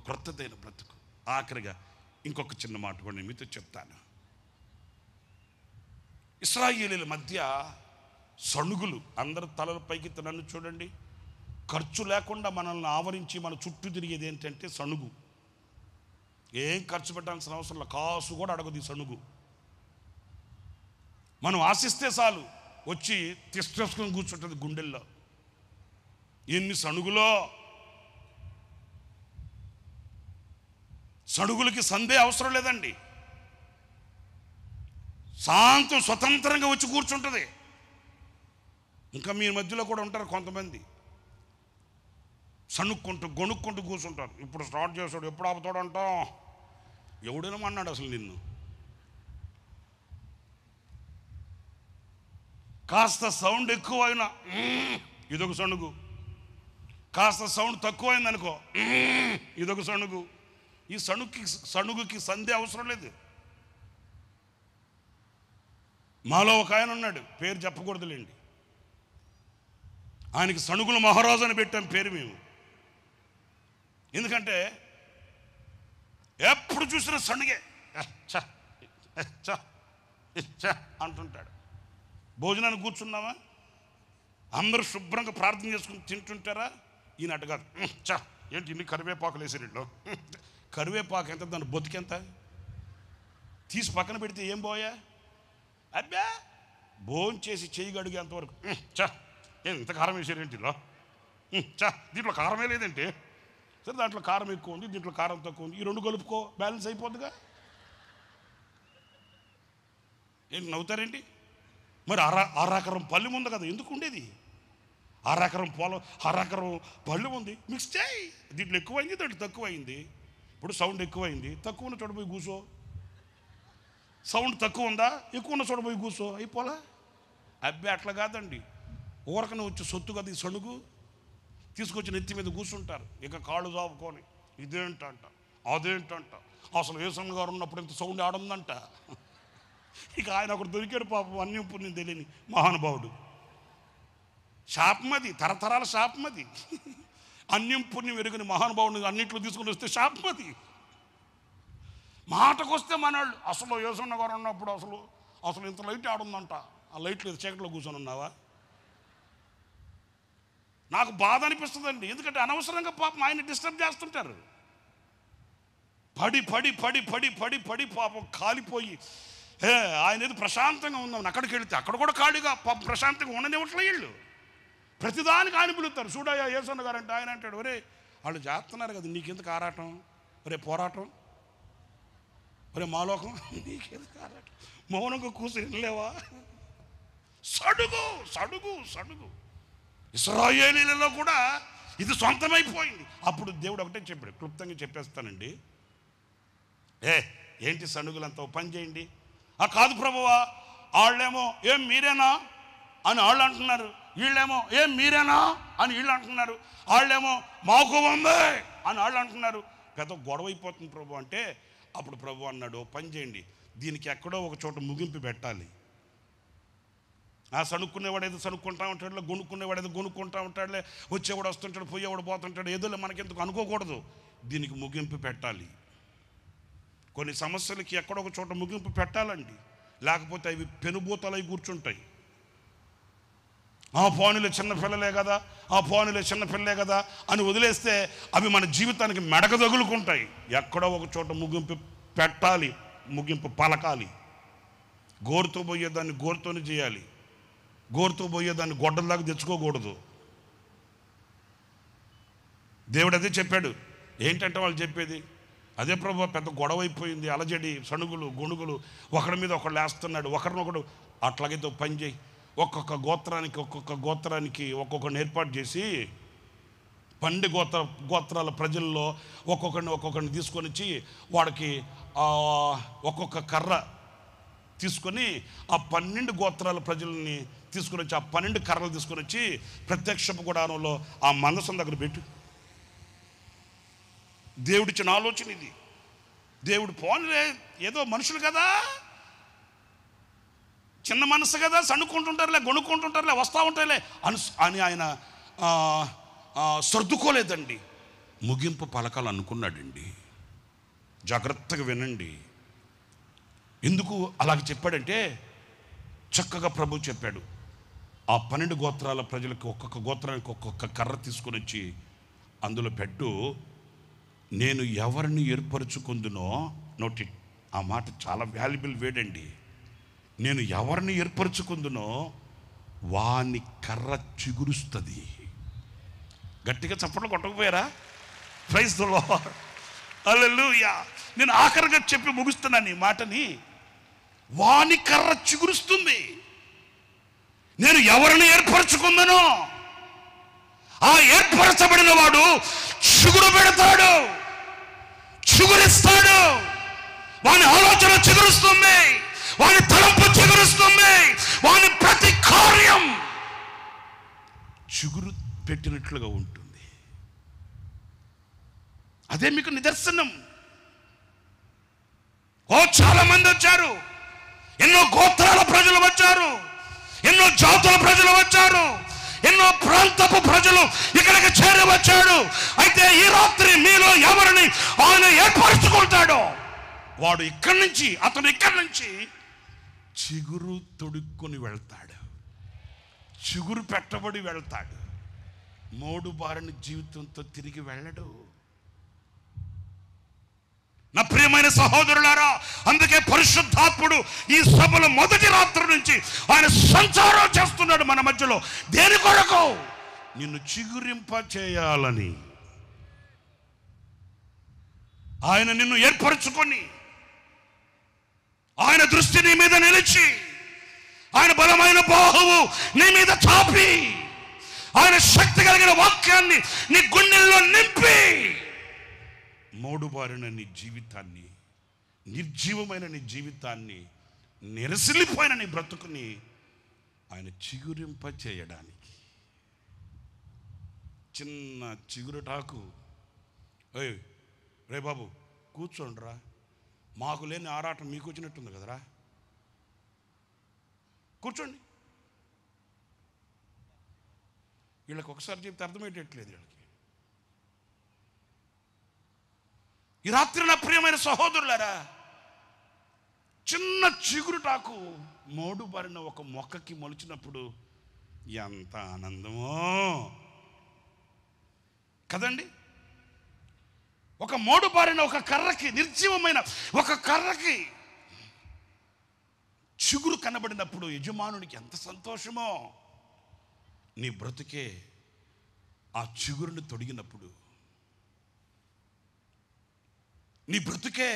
Speaker 1: క్రొత్తదైన బ్రతుకు. ఆఖరిగా ఇంకొక చిన్న మాట కూడా నేను మీతో చెప్తాను. ఇశ్రాయేలీల మధ్య సణుగులు, అందరు తలల పైకి నన్ను చూడండి, ఖర్చు లేకుండా మనల్ని ఆవరించి మన చుట్టూ తిరిగేది ఏంటంటే సణుగు. ఏం ఖర్చు పెట్టాల్సిన అవసరం, కాసు కూడా అడగదు ఈ సణుగు. మనం ఆశిస్తే చాలు వచ్చి తీసుకొని కూర్చుంటుంది గుండెల్లో. ఎన్ని సణుగులో, సణుగులకి సందే అవసరం లేదండి. శాంతం స్వతంత్రంగా వచ్చి కూర్చుంటుంది. ఇంకా మీ మధ్యలో కూడా ఉంటారు కొంతమంది సణుక్కుంటూ గొణుక్కుంటూ కూర్చుంటారు. ఇప్పుడు స్టార్ట్ చేస్తాడు, ఎప్పుడు ఆపుతాడు అంటాం. ఎవడేనమన్నాడు అసలు నిన్ను? కాస్త సౌండ్ ఎక్కువైనా ఇదొక సణుగు, కాస్త సౌండ్ తక్కువైంది అనుకో ఇదొక సణుగు. ఈ సణుగుకి సందే అవసరం లేదు. మాలో ఒక ఆయన ఉన్నాడు, పేరు చెప్పకూడదులేండి. ఆయనకి సణుగుల మహారాజు అని పెట్టాం పేరు మేము. ఎందుకంటే ఎప్పుడు చూసినా సణుగే అంటుంటాడు. భోజనానికి కూర్చున్నామా, అందరూ శుభ్రంగా ప్రార్థన చేసుకుని తింటుంటారా, ఈయన అటు కాదు, ఏంటి ఇన్ని కరివేపాకులు వేసారు. కరివేపాకు ఎంత, దాని బొతికెంత, తీసి పక్కన పెడితే ఏం పోయా, అబ్బా భోజనం చేసి చెయ్యి గడిగేంతవరకు ఇంత కారం వేసారేంటిలో, దీంట్లో కారమే లేదంటే, సరే దాంట్లో కారం ఎక్కువ ఉంది, దీంట్లో కారం తక్కువ ఉంది, ఈ రెండు కలుపుకో బ్యాలెన్స్ అయిపోద్దిగా. ఏంటి నవ్వుతారేంటి? మరి అరెకరం పళ్ళెం ఉంది కదా, ఎందుకు ఉండేది? అరెకరం పొలం, అరెకరం పళ్ళెం ఉంది, మిక్స్ చేయి. దీంట్లో ఎక్కువైంది, దాంట్లో తక్కువ అయింది. ఇప్పుడు సౌండ్ ఎక్కువైంది, తక్కువ ఉన్న చోట పోయి కూర్చో. సౌండ్ తక్కువ ఉందా, ఎక్కువ ఉన్న చోట పోయి కూర్చో, అయిపోలా. అబ్బే అట్లా కాదండి, ఊరకనే వచ్చి సొత్తు కదా ఈ సణుగు, తీసుకొచ్చి నెత్తి మీద కూర్చుంటారు. ఇక కాళ్ళు చాపుకొని ఇదేంటంట అదేంటంట, అసలు యేసన్న గారు ఉన్నప్పుడు ఇంత సౌండ్ ఆడుందంట. ఇక ఆయన ఒకరు దొరికాడు పాపం, అన్యం పుణ్యం తెలియని మహానుభావుడు. శాపమది, తరతరాల శాపమది. అన్యం పుణ్యం ఎరుగని మహానుభావుని అన్నింటిలో తీసుకుని వస్తే శాపమది. మాటకు వస్తే మనవాళ్ళు అసలు యేసన్న గారు ఉన్నప్పుడు అసలు ఇంత లైట్ ఆడుందంట. ఆ లైట్ లేదు, చీకట్లో కూర్చొని ఉన్నావా? నాకు బాధ అనిపిస్తుందండి. ఎందుకంటే అనవసరంగా పాపం ఆయన డిస్టర్బ్ చేస్తుంటారు. పడి పడి పడి పడి పడి పడి పాపం కాలిపోయి ఆయన ఏదో ప్రశాంతంగా ఉందాం అక్కడికి వెళితే అక్కడ కూడా ఖాళీగా పాపం ప్రశాంతంగా ఉండనివ్వట్లే. వీళ్ళు ప్రతిదానికి ఆయన పిలుస్తారు. చూడయ్యా యేసన్న గారు అంటే ఆయన అంటాడు, ఒరే వాళ్ళు చేస్తున్నారు కదా, నీకెందుకు ఆరాటం, ఒరే పోరాటం, ఒరే మాలోకం, నీకెందుకు ఆరాటం, మౌనంగా కూర్చొని లేవా, సడుగు సడుగు సడుగు. ఇశ్రాయేలీలలో కూడా ఇది సొంతమైపోయింది. అప్పుడు దేవుడు ఒకటే చెప్పాడు, క్లుప్తంగా చెప్పేస్తానండి. ఏంటి సణుగులంతా పని చేయండి. కాదు ప్రభువా, వాళ్ళేమో ఏం మీరేనా అని వాళ్ళు అంటున్నారు, వీళ్ళేమో ఏం మీరేనా అని వీళ్ళు అంటున్నారు, వాళ్ళేమో మాకు ఉంది అని వాళ్ళు అంటున్నారు. పెద్ద గొడవ అయిపోతుంది ప్రభు అంటే అప్పుడు ప్రభు అన్నాడు, పని చేయండి, దీనికి ఎక్కడో ఒక చోట ముగింపు పెట్టాలి. సణుక్కునేవాడు ఏదో సణుక్కుంటా ఉంటాడులే, గొనుక్కునేవాడు ఏదో గొనుక్కుంటా ఉంటాడులే, వచ్చేవాడు వస్తుంటాడు, పోయేవాడు పోతుంటాడు, ఏదోలే మనకెందుకు అనుకోకూడదు, దీనికి ముగింపు పెట్టాలి. కొన్ని సమస్యలకి ఎక్కడో ఒక చోట ముగింపు పెట్టాలండి, లేకపోతే అవి పెనుభూతలై కూర్చుంటాయి. పోనీలే చిన్నపిల్లలే కదా, పోనీలే చిన్నపిల్లలే కదా అని వదిలేస్తే అవి మన జీవితానికి మెడక తగులుకుంటాయి. ఎక్కడో ఒక చోట ముగింపు పెట్టాలి, ముగింపు పలకాలి. గోరుతో పోయేదాన్ని గోరుతోనే చేయాలి, గోరుతో పోయేదాన్ని గొడ్డల్లాగా తెచ్చుకోకూడదు. దేవుడు అదే చెప్పాడు. ఏంటంటే వాళ్ళు చెప్పేది అదే ప్రభు, పెద్ద గొడవ అయిపోయింది, అలజడి, సణుగులు గొణుగులు, ఒకరి మీద ఒకళ్ళు వేస్తున్నాడు, ఒకరినొకడు. అట్లాగైతే పని చేయి, ఒక్కొక్క గోత్రానికి ఒక్కొక్కరిని ఏర్పాటు చేసి 12 గోత్రాల ప్రజల్లో ఒక్కొక్కరిని తీసుకొని వచ్చి వాడికి ఒక్కొక్క కర్ర తీసుకొని ఆ 12 గోత్రాల ప్రజల్ని తీసుకొని వచ్చి, ఆ 12 కర్రలు తీసుకొని వచ్చి ప్రత్యక్షపు గుడారంలో ఆ మందసం దగ్గర పెట్టు. దేవుడిచ్చిన ఆలోచన ఇది. దేవుడు పోన్లే, ఏదో మనుషులు కదా, చిన్న మనసు కదా, సణుక్కుంటుంటారులే, గొనుక్కుంటుంటారులే, వస్తూ ఉంటారులే అని ఆయన సర్దుకోలేదండి. ముగింపు పలకాలు అనుకున్నాడండి. జాగ్రత్తగా వినండి. ఎందుకు అలాగ చెప్పాడంటే చక్కగా ప్రభు చెప్పాడు, ఆ 12 గోత్రాల ప్రజలకు ఒక్కొక్క గోత్రానికి ఒక్కొక్క కర్ర తీసుకొని వచ్చి అందులో పెట్టు. నేను ఎవరిని ఏర్పరచుకుందునో, నోటి ఆ మాట చాలా వాల్యుబుల్ వేడండి. నేను ఎవరిని ఏర్పరచుకుందునో వాని కర్ర చిగురుస్తుంది. గట్టిగా చప్పట్లు కొట్టకపోయారా? ప్రైజ్ ది లార్డ్, హల్లెలూయా. నేను ఆఖరిగా చెప్పి ముగిస్తున్నాను ఈ మాటని. వాని కర్ర చిగురుస్తుంది. నేను ఎవరిని ఏర్పరచుకుందనో ఆ ఏర్పరచబడిన వాడు చిగురు పెడతాడు, చిగురిస్తాడు. వాని ఆలోచన చిగురుస్తుంది, వాని తలంపు చిగురుస్తుంది, వాని ప్రతి కార్యం చిగురు పెట్టినట్లుగా ఉంటుంది. అదే మీకు నిదర్శనం. చాలా మంది వచ్చారు, ఎన్నో గోత్రాల ప్రజలు వచ్చారు, ఎన్నో జాతుల ప్రజలు వచ్చారు, ఎన్నో ప్రాంతపు ప్రజలు ఇక్కడికి చేరి వచ్చాడు. అయితే ఈ రాత్రి మీలో ఎవరిని ఆయన ఏర్పరచుకుంటాడో వాడు అతను ఇక్కడి నుంచి చిగురు తొడుక్కొని వెళ్తాడు, చిగురు పెట్టబడి వెళ్తాడు. మోడు బారిన జీవితంతో తిరిగి వెళ్ళడు. నా ప్రియమైన సహోదరులారా, అందుకే పరిశుద్ధాత్ముడు ఈ సభలో మొదటి రాత్రి నుంచి ఆయన సంచారం చేస్తున్నాడు మన మధ్యలో. దేని కొరకు? నిన్ను చిగురింప చేయాలని. ఆయన నిన్ను ఏర్పరచుకొని, ఆయన దృష్టి నీ మీద నిలిచి, ఆయన బలమైన బాహువు నీ మీద చాపి, ఆయన శక్తి కలిగిన వాక్యాన్ని నీ గుండెల్లో నింపి, మోడుబారిన నీ జీవితాన్ని, నిర్జీవమైన నీ జీవితాన్ని, నిరసిల్లిపోయిన నీ బ్రతుకుని ఆయన చిగురింప చేయడానికి. చిన్న చిగురుటాకు, రే బాబు కూర్చోండిరా, మాకు లేని ఆరాటం మీకు వచ్చినట్టుంది కదరా, కూర్చోండి. వీళ్ళకి ఒకసారి చెప్తే అర్థమయ్యేటట్లేదు వీళ్ళకి. ఈ రాత్రి నా ప్రియమైన సహోదరులారా, చిన్న చిగురుటాకు మోడు బారిన ఒక మొక్కకి మొలిచినప్పుడు ఎంత ఆనందమో, కదండి. ఒక మోడు బారిన ఒక కర్రకి, నిర్జీవమైన ఒక కర్రకి చిగురు కనబడినప్పుడు యజమానునికి ఎంత సంతోషమో. నీ బ్రతుకే ఆ చిగురుని తొడిగినప్పుడు, నీ బ్రతుకే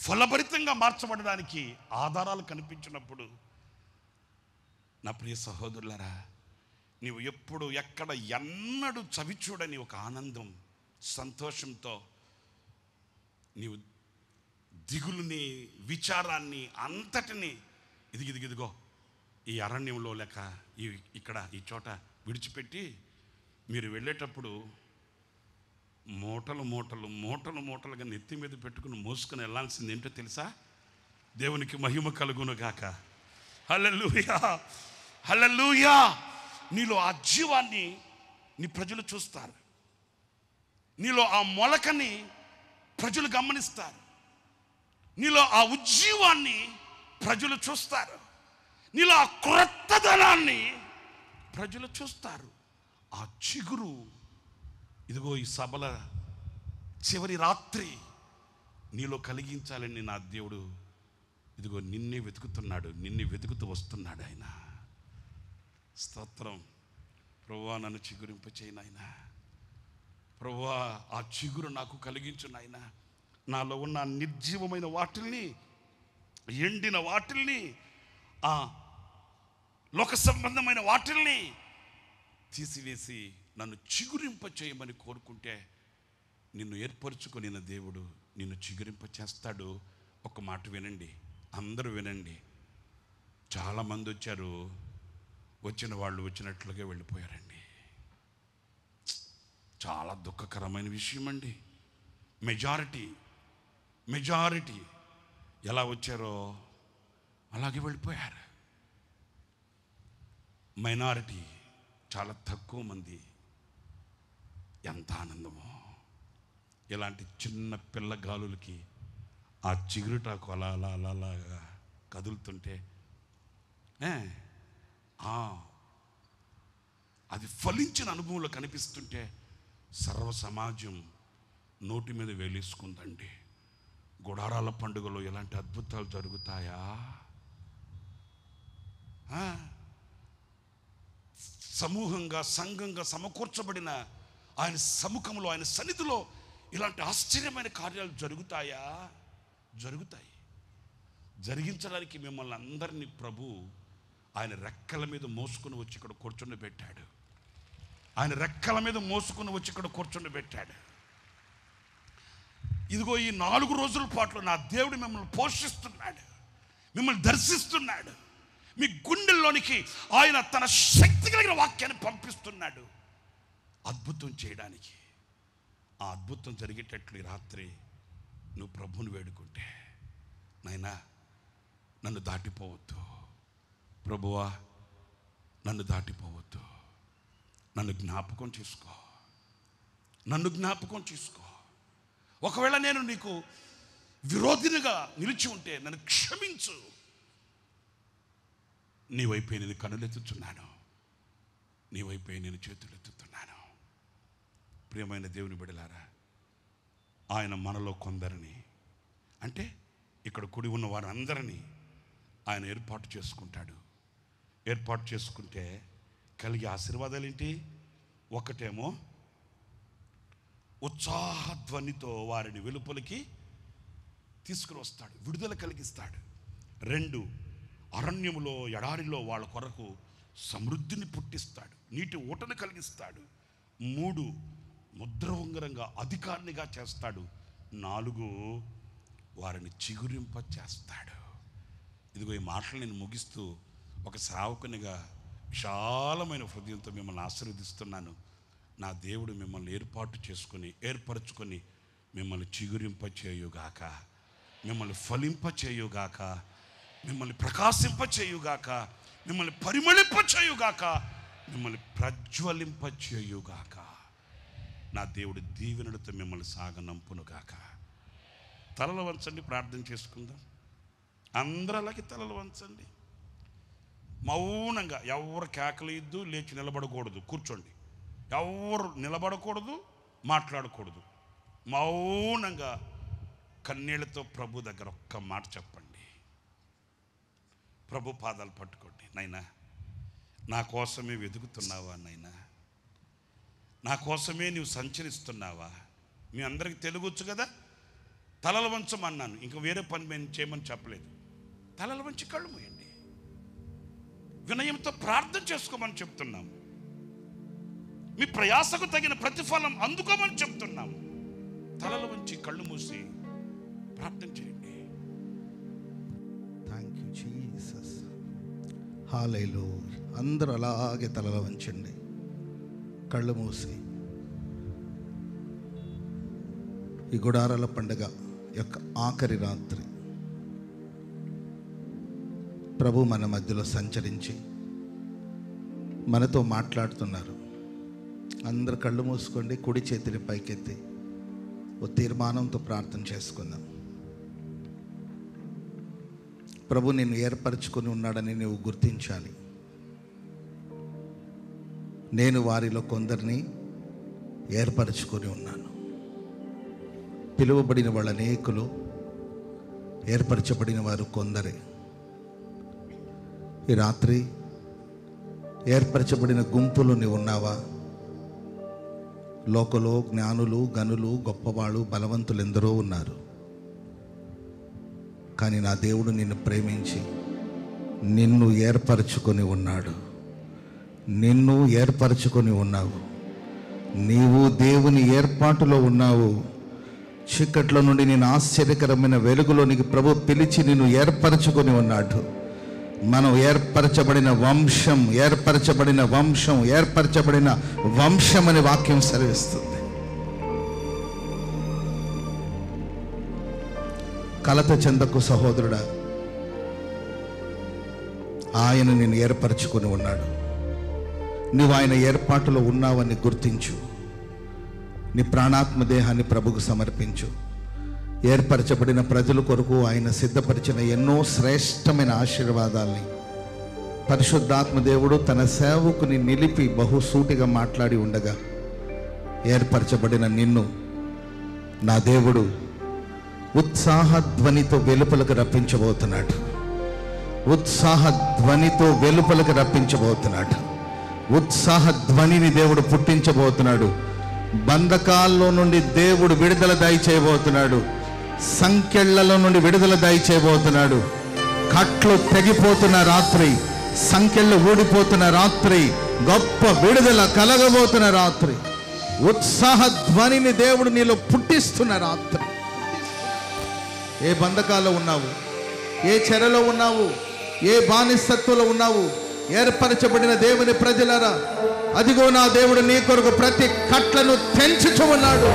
Speaker 1: ఫలభరితంగా మార్చబడడానికి ఆధారాలు కనిపించినప్పుడు, నా ప్రియ సహోదరులారా, నీవు ఎప్పుడు ఎక్కడ ఎన్నడూ చవిచూడని ఒక ఆనందం, సంతోషంతో నీవు దిగులుని, విచారాన్ని అంతటిని ఇదిగో ఈ అరణ్యంలో లేక ఇక్కడ ఈ చోట విడిచిపెట్టి మీరు వెళ్ళేటప్పుడు మూటలుగా నెత్తి మీద పెట్టుకుని మోసుకొని వెళ్ళాల్సింది ఏంటో తెలుసా? దేవునికి మహిమ కలుగును గాక. హల్లెలూయా, హల్లెలూయా. నీలో ఆ జీవాన్ని నీ ప్రజలు చూస్తారు, నీలో ఆ మొలకని ప్రజలు గమనిస్తారు, నీలో ఆ ఉజ్జీవాన్ని ప్రజలు చూస్తారు, నీలో ఆ క్రొత్తదనాన్ని ప్రజలు చూస్తారు. ఆ చిగురు ఇదిగో ఈ సభల చివరి రాత్రి నీలో కలిగించాలని నా దేవుడు ఇదిగో నిన్నే వెతుకుతున్నాడు, నిన్ను వెతుకుతూ వస్తున్నాడు ఆయన. స్తోత్రం. ప్రభువా, నన్ను చిగురింపచేయి నాయన. ప్రభువా, ఆ చిగురు నాకు కలిగించు నాయన. నాలో ఉన్న నిర్జీవమైన వాటిల్ని, ఎండిన వాటిల్ని, ఆ లోక సంబంధమైన వాటిల్ని తీసివేసి నన్ను చిగురింప చేయమని కోరుకుంటే నిన్ను ఏర్పరచుకొని దేవుడు నిన్ను చిగురింప చేస్తాడు. ఒక మాట వినండి, అందరూ వినండి. చాలామంది వచ్చారు, వచ్చిన వాళ్ళు వచ్చినట్లుగా వెళ్ళిపోయారండి. చాలా దుఃఖకరమైన విషయం అండి. మెజారిటీ ఎలా వచ్చారో అలాగే వెళ్ళిపోయారు. మైనారిటీ చాలా తక్కువ మంది. ఎంత ఆనందమో! ఇలాంటి చిన్న పిల్లగాలులకి ఆ చిగురుటాకు అలాగా కదులుతుంటే అది ఫలించిన అనుభవంలో కనిపిస్తుంటే సర్వ సమాజం నోటి మీద వేలేసుకుందండి. గుడారాల పండుగలో ఎలాంటి అద్భుతాలు జరుగుతాయా? సమూహంగా, సంఘంగా సమకూర్చబడిన ఆయన సముఖంలో, ఆయన సన్నిధిలో ఇలాంటి ఆశ్చర్యమైన కార్యాలు జరుగుతాయా? జరుగుతాయి. జరిగించడానికి మిమ్మల్ని అందరినీ ప్రభు ఆయన రెక్కల మీద మోసుకుని వచ్చి ఇక్కడ కూర్చుని పెట్టాడు. ఆయన రెక్కల మీద మోసుకుని వచ్చి ఇక్కడ కూర్చుని పెట్టాడు. ఇదిగో ఈ 4 రోజుల పాటు నా దేవుడు మిమ్మల్ని పోషిస్తున్నాడు, మిమ్మల్ని దర్శిస్తున్నాడు. మీ గుండెల్లోనికి ఆయన తన శక్తి కలిగిన వాక్యాన్ని పంపిస్తున్నాడు అద్భుతం చేయడానికి. ఆ అద్భుతం జరిగేటట్లు రాత్రి నువ్వు ప్రభువుని వేడుకుంటే, నాయనా నన్ను దాటిపోవద్దు ప్రభువా, నన్ను దాటిపోవద్దు, నన్ను జ్ఞాపకం చేసుకో. ఒకవేళ నేను నీకు విరోధినిగా నిలిచి ఉంటే నన్ను క్షమించు. నీ వైపే నేను కనులెత్తుతున్నాను, నీ వైపే నేను చేతులెత్తుతున్నాను. ప్రియమైన దేవుని బిడ్డలారా, ఆయన మనలో కొందరిని, అంటే ఇక్కడ కూడి ఉన్న వారందరినీ ఆయన ఏర్పాటు చేసుకుంటాడు. ఏర్పాటు చేసుకుంటే కలిగే ఆశీర్వాదాలు ఏంటి? ఒకటేమో ఉత్సాహధ్వనితో వారిని వెలుపలికి తీసుకుని వస్తాడు, విడుదల కలిగిస్తాడు. 2, అరణ్యములో, ఎడారిలో వాళ్ళ కొరకు సమృద్ధిని పుట్టిస్తాడు, నీటి ఊటను కలిగిస్తాడు. 3, ముద్ర ఉంగరంగా అధికారినిగా చేస్తాడు. 4, వారిని చిగురింప చేస్తాడు. ఇదిగో ఈ మాటలు నేను ముగిస్తూ ఒక సేవకునిగా విశాలమైన హృదయంతో మిమ్మల్ని ఆశీర్వదిస్తున్నాను. నా దేవుడు మిమ్మల్ని ఏర్పరచుకొని మిమ్మల్ని చిగురింప చేయుగాక, మిమ్మల్ని ఫలింప చేయుగాక, మిమ్మల్ని ప్రకాశింప చేయుగాక, మిమ్మల్ని పరిమళింప చేయుగాక, మిమ్మల్ని ప్రజ్వలింప చేయుగాక. నా దేవుడి దీవెనలతో మిమ్మల్ని సాగనంపునుగాక. తలలు వంచండి, ప్రార్థన చేసుకుందాం. అందరూ అలాగే తలలు వంచండి. మౌనంగా, ఎవరు కేకలేయద్దు, లేచి నిలబడకూడదు, కూర్చోండి. ఎవరు నిలబడకూడదు, మాట్లాడకూడదు. మౌనంగా కన్నీళ్లతో ప్రభు దగ్గర ఒక్క మాట చెప్పండి. ప్రభు పాదాలు పట్టుకోండి. నైనా, నా కోసమే వెతుకుతున్నావా? నైనా, నా కోసమే నువ్వు సంచరిస్తున్నావా? మీ అందరికీ తెలుగొచ్చు కదా. తలలు వంచమన్నాను, ఇంకా వేరే పని మేము చేయమని చెప్పలేదు. తలలు వంచి కళ్ళు మూయండి, వినయంతో ప్రార్థన చేసుకోమని చెప్తున్నాము. మీ ప్రయాసకు తగిన ప్రతిఫలం అందుకోమని చెప్తున్నాము. తలలు వంచి కళ్ళు మూసి ప్రార్థన చేయండి.
Speaker 2: Thank you Jesus. హల్లెలూయా. అందరూ అలాగే తలలు వంచండి, కళ్ళు మూసి. ఈ గుడారాల పండుగ యొక్క ఆఖరి రాత్రి ప్రభు మన మధ్యలో సంచరించి మనతో మాట్లాడుతున్నారు. అందరు కళ్ళు మూసుకోండి, కుడి చేతిని పైకెత్తి ఓ తీర్మానంతో ప్రార్థన చేసుకుందాం. ప్రభు నిన్ను ఏర్పరచుకొని ఉన్నాడని నువ్వు గుర్తించాలి. నేను వారిలో కొందరిని ఏర్పరచుకొని ఉన్నాను. పిలువబడిన వాళ్ళ అనేకులు, ఏర్పరచబడిన వారు కొందరే. ఈ రాత్రి ఏర్పరచబడిన గుంపులో నీవు ఉన్నావా? లోకలో జ్ఞానులు, గనులు, గొప్పవాళ్ళు, బలవంతులు ఎందరో ఉన్నారు. కానీ నా దేవుడు నిన్ను ప్రేమించి నిన్ను ఏర్పరచుకొని ఉన్నాడు. నిన్ను ఏర్పరచుకొని ఉన్నావు. నీవు దేవుని ఏర్పాటులో ఉన్నావు. చీకట్లో నుండి నేను ఆశ్చర్యకరమైన వెలుగులోనికి ప్రభు పిలిచి నిన్ను ఏర్పరచుకొని ఉన్నాడు. మనం ఏర్పరచబడిన వంశం, ఏర్పరచబడిన వంశం, ఏర్పరచబడిన వంశం అనే వాక్యం సెలవిస్తుంది. కలత చెందకు సహోదరుడా, ఆయన నిన్ను ఏర్పరచుకొని ఉన్నాడు. నువ్వు ఆయన ఏర్పాటులో ఉన్నావని గుర్తించు. నీ ప్రాణాత్మ దేహాన్ని ప్రభుకు సమర్పించు. ఏర్పరచబడిన ప్రజల కొరకు ఆయన సిద్ధపరిచిన ఎన్నో శ్రేష్టమైన ఆశీర్వాదాల్ని పరిశుద్ధాత్మ దేవుడు తన సేవకుని నిలిపి బహుసూటిగా మాట్లాడి ఉండగా, ఏర్పరచబడిన నిన్ను నా దేవుడు ఉత్సాహధ్వనితో వెలుపలకు రప్పించబోతున్నాడు. ఉత్సాహధ్వనితో వెలుపలకు రప్పించబోతున్నాడు. ఉత్సాహధ్వనిని దేవుడు పుట్టించబోతున్నాడు. బంధకాల్లో నుండి దేవుడు విడుదల దయచేయబోతున్నాడు. సంకెళ్లలో నుండి విడుదల దయచేయబోతున్నాడు. కట్లు తెగిపోతున్న రాత్రి, సంకెళ్ళు ఊడిపోతున్న రాత్రి, గొప్ప విడుదల కలగబోతున్న రాత్రి, ఉత్సాహ ధ్వనిని దేవుడు నీలో పుట్టిస్తున్న రాత్రి. ఏ బంధకాల్లో ఉన్నావు, ఏ చెరలో ఉన్నావు, ఏ బానిసత్వంలో ఉన్నావు, ఏర్పరచబడిన దేవుని ప్రజలారా, అదిగో నా దేవుడు నీ కొరకు ప్రతి కట్లను తెంచుచు ఉన్నాడు.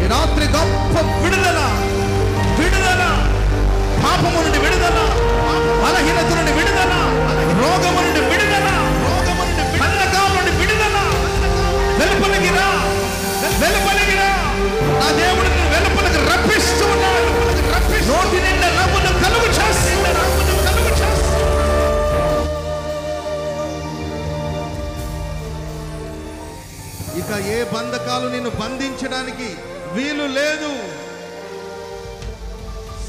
Speaker 2: ఈ రాత్రి గొప్ప విడుదల, విడుదల, పాపము నుండి విడుదల, బలహీనత నుండి విడుదల, రోగము నుండి విడుదల, బంధకాల నుండి విడుదల. వెలుపలికి రా, వెలుపలికి రా. నా దేవుడు వెలుపలికి రప్పిస్తూ ఉన్నాడు. నోటి నిండా నవ్వును కలుగు చేస్తున్నాడు. ఇక ఏ బంధకాలు నిన్ను బంధించడానికి వీలు లేదు.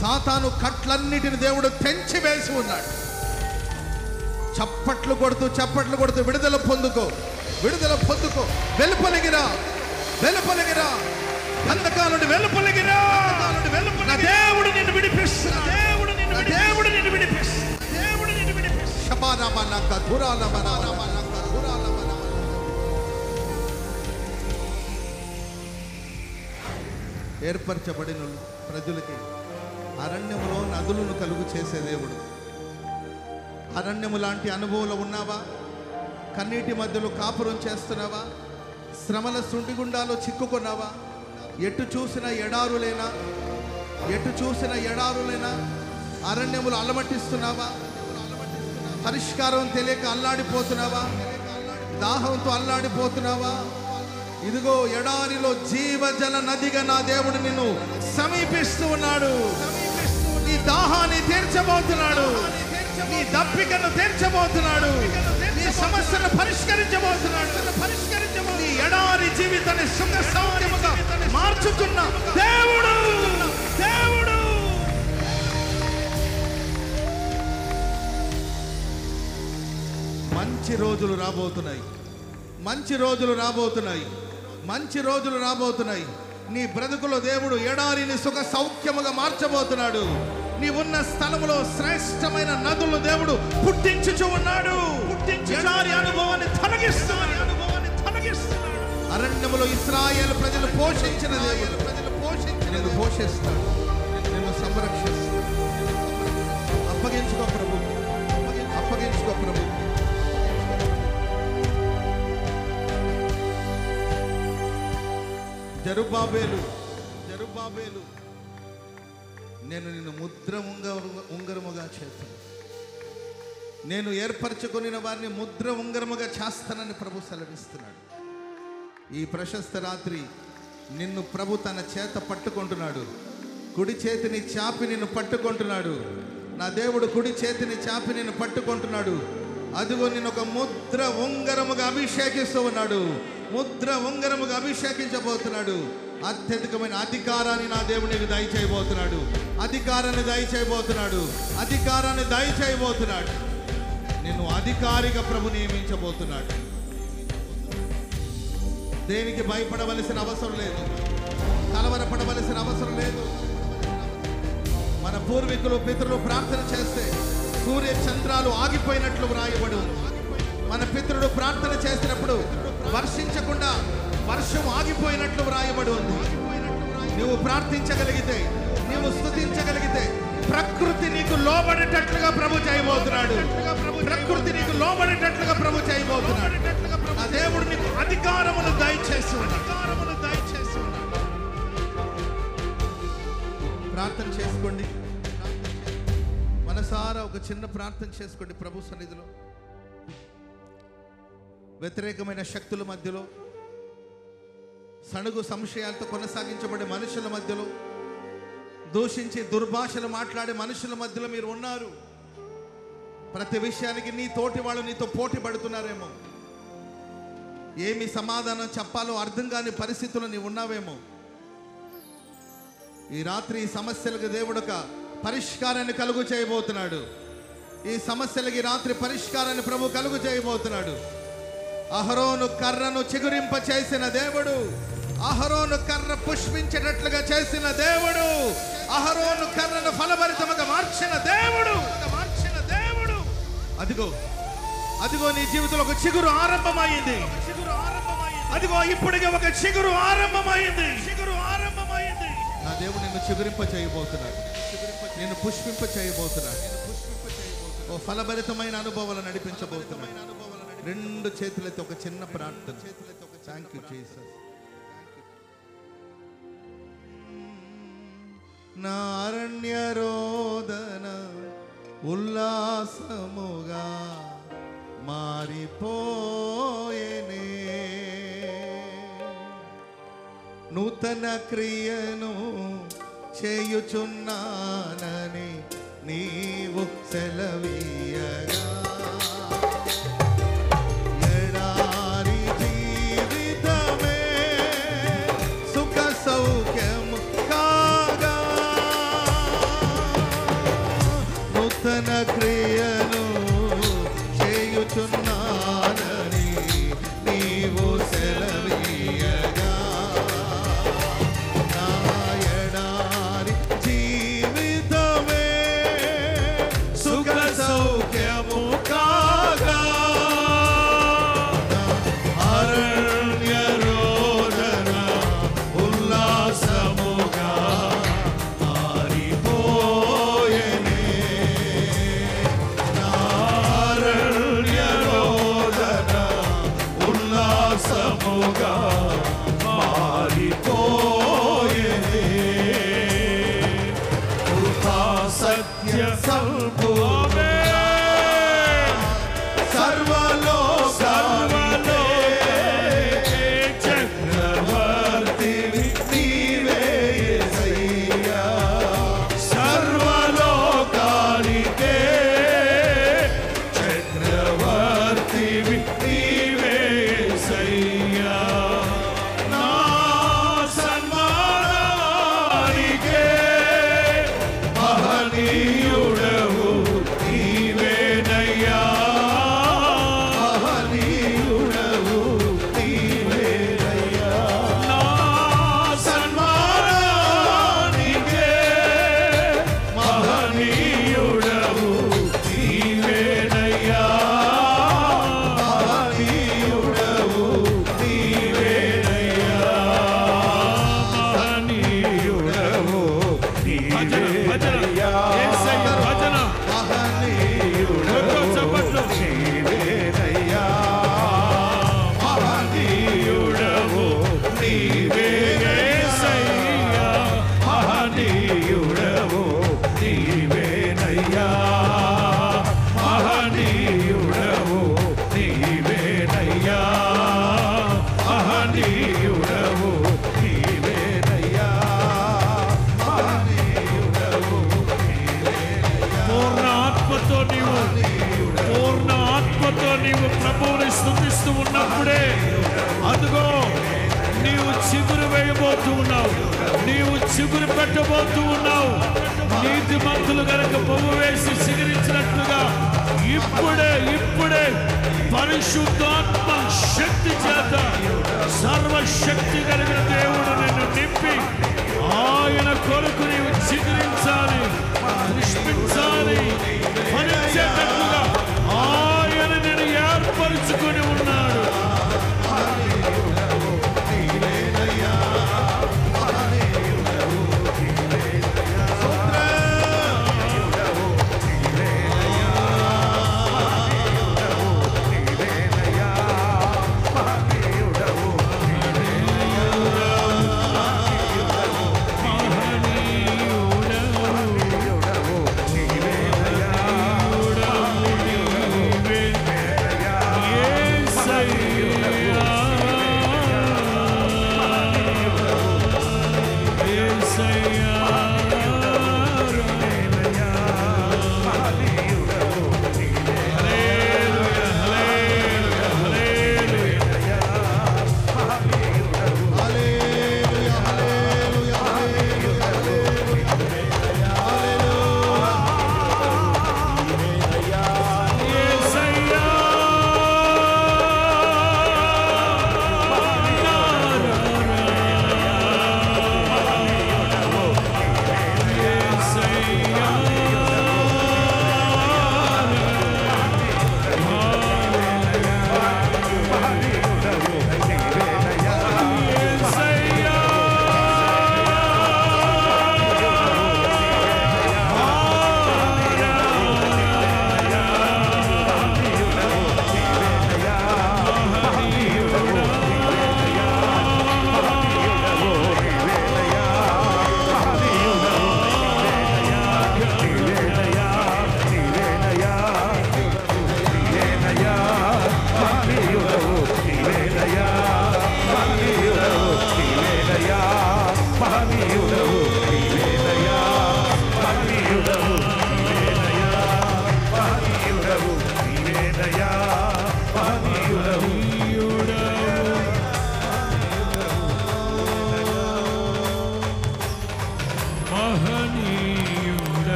Speaker 2: సాతాను కట్లన్నిటిని దేవుడు తెంచి వేసి ఉన్నాడు. చప్పట్లు కొడుతూ విడుదల పొందుకో, విడుదల పొందుకో. వెలుపలిగిరా, వెలుపలిగిరా. బంధకాల నుండి వెలుపలిగిరా. నా దేవుడు నిన్ను విడిపిస్తున్నాడు. దేవుడు నిన్ను విడిపిస్తున్నాడు. దేవుడు నిన్ను విడిపిస్తున్నాడు. శబానమనక దురాలమనక దురాలమన. ఏర్పరచబడిన ప్రజలకి అరణ్యములో నదులను కలుగు చేసే దేవుడు. అరణ్యము లాంటి అనుభవంలో ఉన్నావా? కన్నీటి మధ్యలో కాపురం చేస్తున్నావా? శ్రమల సుండిగుండాలో చిక్కుకున్నావా? ఎటు చూసిన ఎడారులేనా? ఎటు చూసిన ఎడారులేనా? అరణ్యములు అలమటిస్తున్నావా? పరిష్కారం తెలియక అల్లాడిపోతున్నావా? దాహంతో అల్లాడిపోతున్నావా? ఇదిగో ఎడారిలో జీవజల నదిగా నా దేవుడు నిన్ను సమీపిస్తూ ఉన్నాడు. నీ దాహాన్ని తీర్చబోతున్నాడు. నీ దప్పికను తీర్చబోతున్నాడు. నీ సమస్యను పరిష్కరించబోతున్నాడు. నీ ఎడారి జీవితాన్ని సుఖ సౌఖ్యముగా మార్చుతున్న దేవుడు. దేవుడు మంచి రోజులు రాబోతున్నాయి. మంచి రోజులు రాబోతున్నాయి. మంచి రోజులు రాబోతున్నాయి. నీ బ్రతుకులో దేవుడు ఎడారిని సుఖ సౌఖ్యముగా మార్చబోతున్నాడు. నీ ఉన్న స్థలములో శ్రేష్టమైన నదులు దేవుడు పుట్టించుచు ఉన్నాడు. ఎడారి అనుభవాన్ని తొలగిస్తున్నాడు. అరణ్యములో ఇశ్రాయేలు ప్రజలు పోషించిన దేవుడు నిన్ను పోషిస్తాడు, నిన్ను సంరక్షిస్తాడు. అప్పగించుకో ప్రభు, అప్పగించుకో ప్రభు. జరుబ్బాబేలు, నేను నిన్ను ముద్ర ఉంగరముగా చేస్తాను. నేను ఏర్పరచుకొనిన వారిని ముద్ర ఉంగరముగా చేస్తానని ప్రభు సెలవిస్తున్నాడు. ఈ ప్రశస్త రాత్రి నిన్ను ప్రభు తన చేత పట్టుకుంటున్నాడు. కుడి చేతిని చాపి నిన్ను పట్టుకుంటున్నాడు. నా దేవుడు కుడి చేతిని చాపి నిన్ను పట్టుకుంటున్నాడు. అదిగో నిన్ను ఒక ముద్ర ఉంగరముగా అభిషేకిస్తూ ఉన్నాడు. ముద్ర ఉంగరముగా అభిషేకించబోతున్నాడు. అత్యధికమైన అధికారాన్ని నా దేవునికి దయచేయబోతున్నాడు. అధికారాన్ని దయచేయబోతున్నాడు. అధికారాన్ని దయచేయబోతున్నాడు. నిన్ను అధికారిగా ప్రభు నియమించబోతున్నాడు. దేనికి భయపడవలసిన అవసరం లేదు, కలవరపడవలసిన అవసరం లేదు. మన పూర్వీకులు పితరులు ప్రార్థన చేస్తే సూర్య చంద్రాలు ఆగిపోయినట్లు వ్రాయబడి ఉంది. మన పితరుడు ప్రార్థన చేసినప్పుడు వర్షించకుండా వర్షం ఆగిపోయినట్లు వ్రాయబడి ఉంది. నువ్వు ప్రార్థించగలిగితే, నువ్వు స్తుతించగలిగితే ప్రకృతి నీకు లోబడేటట్లుగా ప్రభు చేయబోతున్నాడు. ప్రకృతి నీకు లోబడేటట్లుగా ప్రభు చేయబోతున్నాడు. ఆ దేవుడు నీకు అధికారమును దయచేసి ఉన్నాడు. ప్రార్థన చేసుకోండి. మనసారా ఒక చిన్న ప్రార్థన చేసుకోండి ప్రభు సన్నిధిలో. వ్యతిరేకమైన శక్తుల మధ్యలో, సణుగు సంశయాలతో కొనసాగించబడే మనుషుల మధ్యలో, దూషించి దుర్భాషలు మాట్లాడే మనుషుల మధ్యలో మీరు ఉన్నారు. ప్రతి విషయానికి నీ తోటి వాళ్ళు నీతో పోటీ పడుతున్నారేమో. ఏమి సమాధానం చెప్పాలో అర్థం కాని పరిస్థితుల్లో నీవు ఉన్నావేమో. ఈ రాత్రి ఈ సమస్యలకు దేవుడు ఒక పరిష్కారాన్ని కలుగు చేయబోతున్నాడు. ఈ సమస్యలకి రాత్రి పరిష్కారాన్ని ప్రభు కలుగు చేయబోతున్నాడు. అహరోను కర్రను చిగురింప చేసిన దేవుడు, అహరోను కర్ర పుష్పించేటట్లుగా చేసిన దేవుడు, అహరోను కర్రను ఫలభరితముగా మార్చిన దేవుడు. అదిగో అదిగో నీ జీవితంలో ఒక చిగురు ఆరంభమైంది. అదిగో ఇప్పటికే ఒక చిగురు ఆరంభమైంది. నా దేవుడు నిన్ను చిగురింప చేయబోతున్నాడు. నిన్ను పుష్పింప చేయబోతున్నాడు. ఓ ఫలభరితమైన అనుభవాలు నడిపించబోతున్నాడు. రెండు చేతులతో ఒక చిన్న ప్రార్థన. Thank you Jesus. నా అరణ్య రోదన ఉల్లాసముగా మారిపోయేనే, నూతన క్రియను చేయుచున్నానని నీవు సెలవీయగా, ఎడారి జీవితమే సుఖ సౌఖ్యము కాగా, నూతన క్రియను చేయుచున్నానని నీవు సెలవీయగా, నా ఎడారి జీవితమే సుఖ సౌఖ్యము కాగా, అరణ్య రోదన ఉల్లాసముగా మారిపోయేనే, నా అరణ్య రోదన ఉల్లాసముగా మారిపోయేనే, కృపా సత్య సంపూర్ణ సర్వలోకానికే చక్రవర్తివి నీవే యేసయ్యా, సర్వలోకానికే చక్రవర్తివి నీవే యేసయ్యా. మహనీయుడవు నీవేనయ్యా, మహనీయుడవు నీవేనయ్యా. నా సన్మానానికే మహనీయుడవు నీవేనయ్యా, మహనీయుడవు నీవేనయ్యా, మహనీయుడవు నీవేనయ్యా. భజన మహనీయుడవు నీవేనయ్యా, మహనీయుడవు నీవేనయ్యా, మహనీయుడవు నీవేనయ్యా, మహనీయుడవు నీవేనయ్యా, మహనీయుడవు నీవేనయ్యా, మహనీయుడవు నీవేనయ్యా. పూర్ణ ఆత్మతో నీవు ప్రభువుని స్తుతిస్తూ ఉన్నప్పుడే అదిగో నీవు చిగురు వేయబోతూ ఉన్నావు, నీవు చిగురు పెట్టబోతూ ఉన్నావు. నీతిమంతులు గనక పువ్వు వేసి చిగురించినట్లుగా ఇప్పుడే పరిశుద్ధాత్మ శక్తి చేత సర్వశక్తి కలిగిన దేవుడు నిన్ను నింపి ఆయన కొరకు నీవు చిగురించాలి, పుష్పించాలి, ఫలించేటట్లుగా ఆయన నిన్ను ఏర్పరుచుకొని ఉన్నాడు.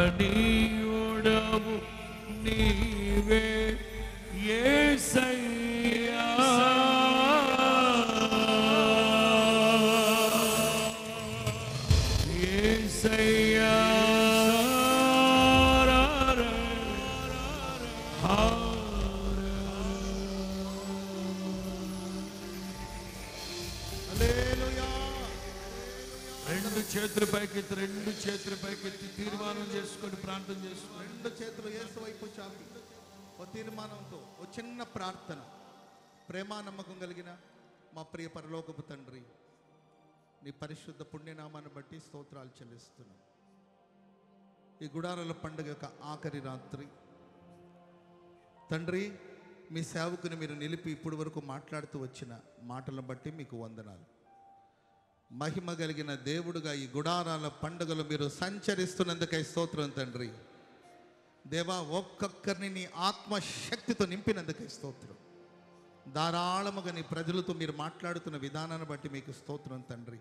Speaker 2: మహనీయుడవు నీవే యేసయ్యా, యేసయ్యా. రెండు చేతులు పైకెత్తి తీర్మానం చేసుకొని ప్రార్థన చేసుకొని రెండు చేతులు యేసు వైపు చాపి ఓ తీర్మానంతో ఓ చిన్న ప్రార్థన. ప్రేమ నమ్మకం కలిగిన మా ప్రియ పరలోకపు తండ్రి, నీ పరిశుద్ధ పుణ్యనామాన్ని బట్టి స్తోత్రాలు చెల్లిస్తున్నాం. ఈ గుడారాల పండుగ యొక్క ఆఖరి రాత్రి తండ్రి, మీ సేవకుని మీరు నిలిపి ఇప్పటి వరకు మాట్లాడుతూ వచ్చిన మాటలను బట్టి మీకు వందనాలు. మహిమ కలిగిన దేవుడుగా ఈ గుడారాల పండుగలు మీరు సంచరిస్తున్నందుకై స్తోత్రం తండ్రి. దేవా, ఒక్కొక్కరిని నీ ఆత్మశక్తితో నింపినందుకై స్తోత్రం. ధారాళముగా నీ ప్రజలతో మీరు మాట్లాడుతున్న విధానాన్ని బట్టి మీకు స్తోత్రం తండ్రి.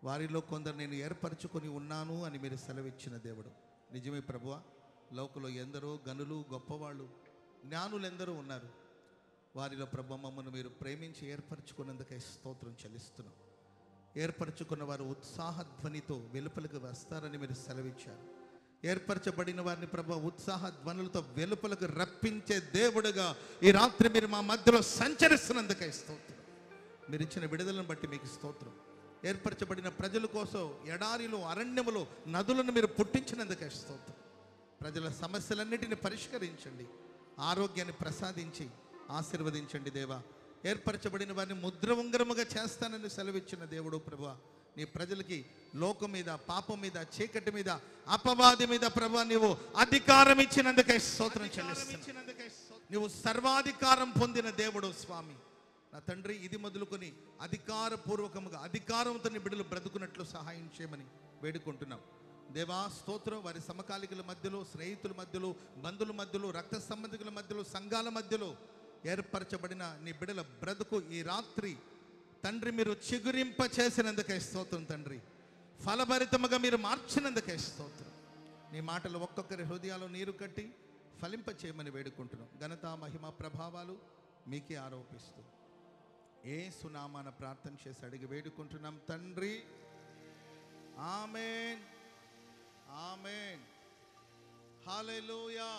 Speaker 2: వారిలో కొందరు నేను ఏర్పరచుకొని ఉన్నాను అని మీరు సెలవిచ్చిన దేవుడు. నిజమే ప్రభువా, లోకంలో ఎందరో గనులు, గొప్పవాళ్ళు, జ్ఞానులు ఎందరో ఉన్నారు. వారిలో ప్రభు మమ్మల్ని మీరు ప్రేమించి ఏర్పరచుకున్నందుకై స్తోత్రం చెల్లిస్తున్నాం. ఏర్పరచుకున్న వారు ఉత్సాహధ్వనితో వెలుపలకు వస్తారని మీరు సెలవిచ్చారు. ఏర్పరచబడిన వారిని ప్రభు ఉత్సాహ ధ్వనులతో వెలుపలకు రప్పించే దేవుడుగా ఈ రాత్రి మీరు మా మధ్యలో సంచరిస్తున్నందుకై స్తోత్రం. మీరు ఇచ్చిన విడుదలను బట్టి మీకు స్తోత్రం. ఏర్పరచబడిన ప్రజల కోసం ఎడారిలో, అరణ్యములో నదులను మీరు పుట్టించినందుకై స్తోత్రం. ప్రజల సమస్యలన్నిటిని పరిష్కరించండి, ఆరోగ్యాన్ని ప్రసాదించి ఆశీర్వదించండి దేవా. ఏర్పరచబడిన వారిని ముద్ర ఉంగరముగా చేస్తానని సెలవిచ్చిన దేవుడు ప్రభువా, నీ ప్రజలకి లోకం మీద, పాపం మీద, చీకటి మీద, అపవాది మీద ప్రభువా నీవు అధికారం ఇచ్చినందుకై స్తోత్రం చెల్లిస్తున్నాను. నీవు సర్వాధికారం పొందిన దేవుడు స్వామి. నా తండ్రి, ఇది మొదలుకొని అధికారపూర్వకముగా అధికారంతో నీ బిడ్డలు బ్రతుకున్నట్లు సహాయం చేయమని వేడుకుంటున్నాం దేవా. స్తోత్రం. వారి సమకాలికుల మధ్యలో, స్నేహితుల మధ్యలో, బంధువుల మధ్యలో, రక్త సంబంధికుల మధ్యలో, సంఘాల మధ్యలో ఏర్పరచబడిన నీ బిడ్డల బ్రతుకు ఈ రాత్రి తండ్రి మీరు చిగురింప చేసినందుకై స్తోత్రం తండ్రి. ఫలభరితముగా మీరు మార్చినందుకై స్తోత్రం. నీ మాటలు ఒక్కొక్కరి హృదయాల్లో నీరు కట్టి ఫలింప చేయమని వేడుకుంటున్నాం. ఘనత, మహిమ, ప్రభావాలు మీకే ఆరోపిస్తూ యేసు నామాన ప్రార్థన చేసి అడిగి వేడుకుంటున్నాం తండ్రి. ఆమేన్, ఆమేన్, హల్లెలూయా.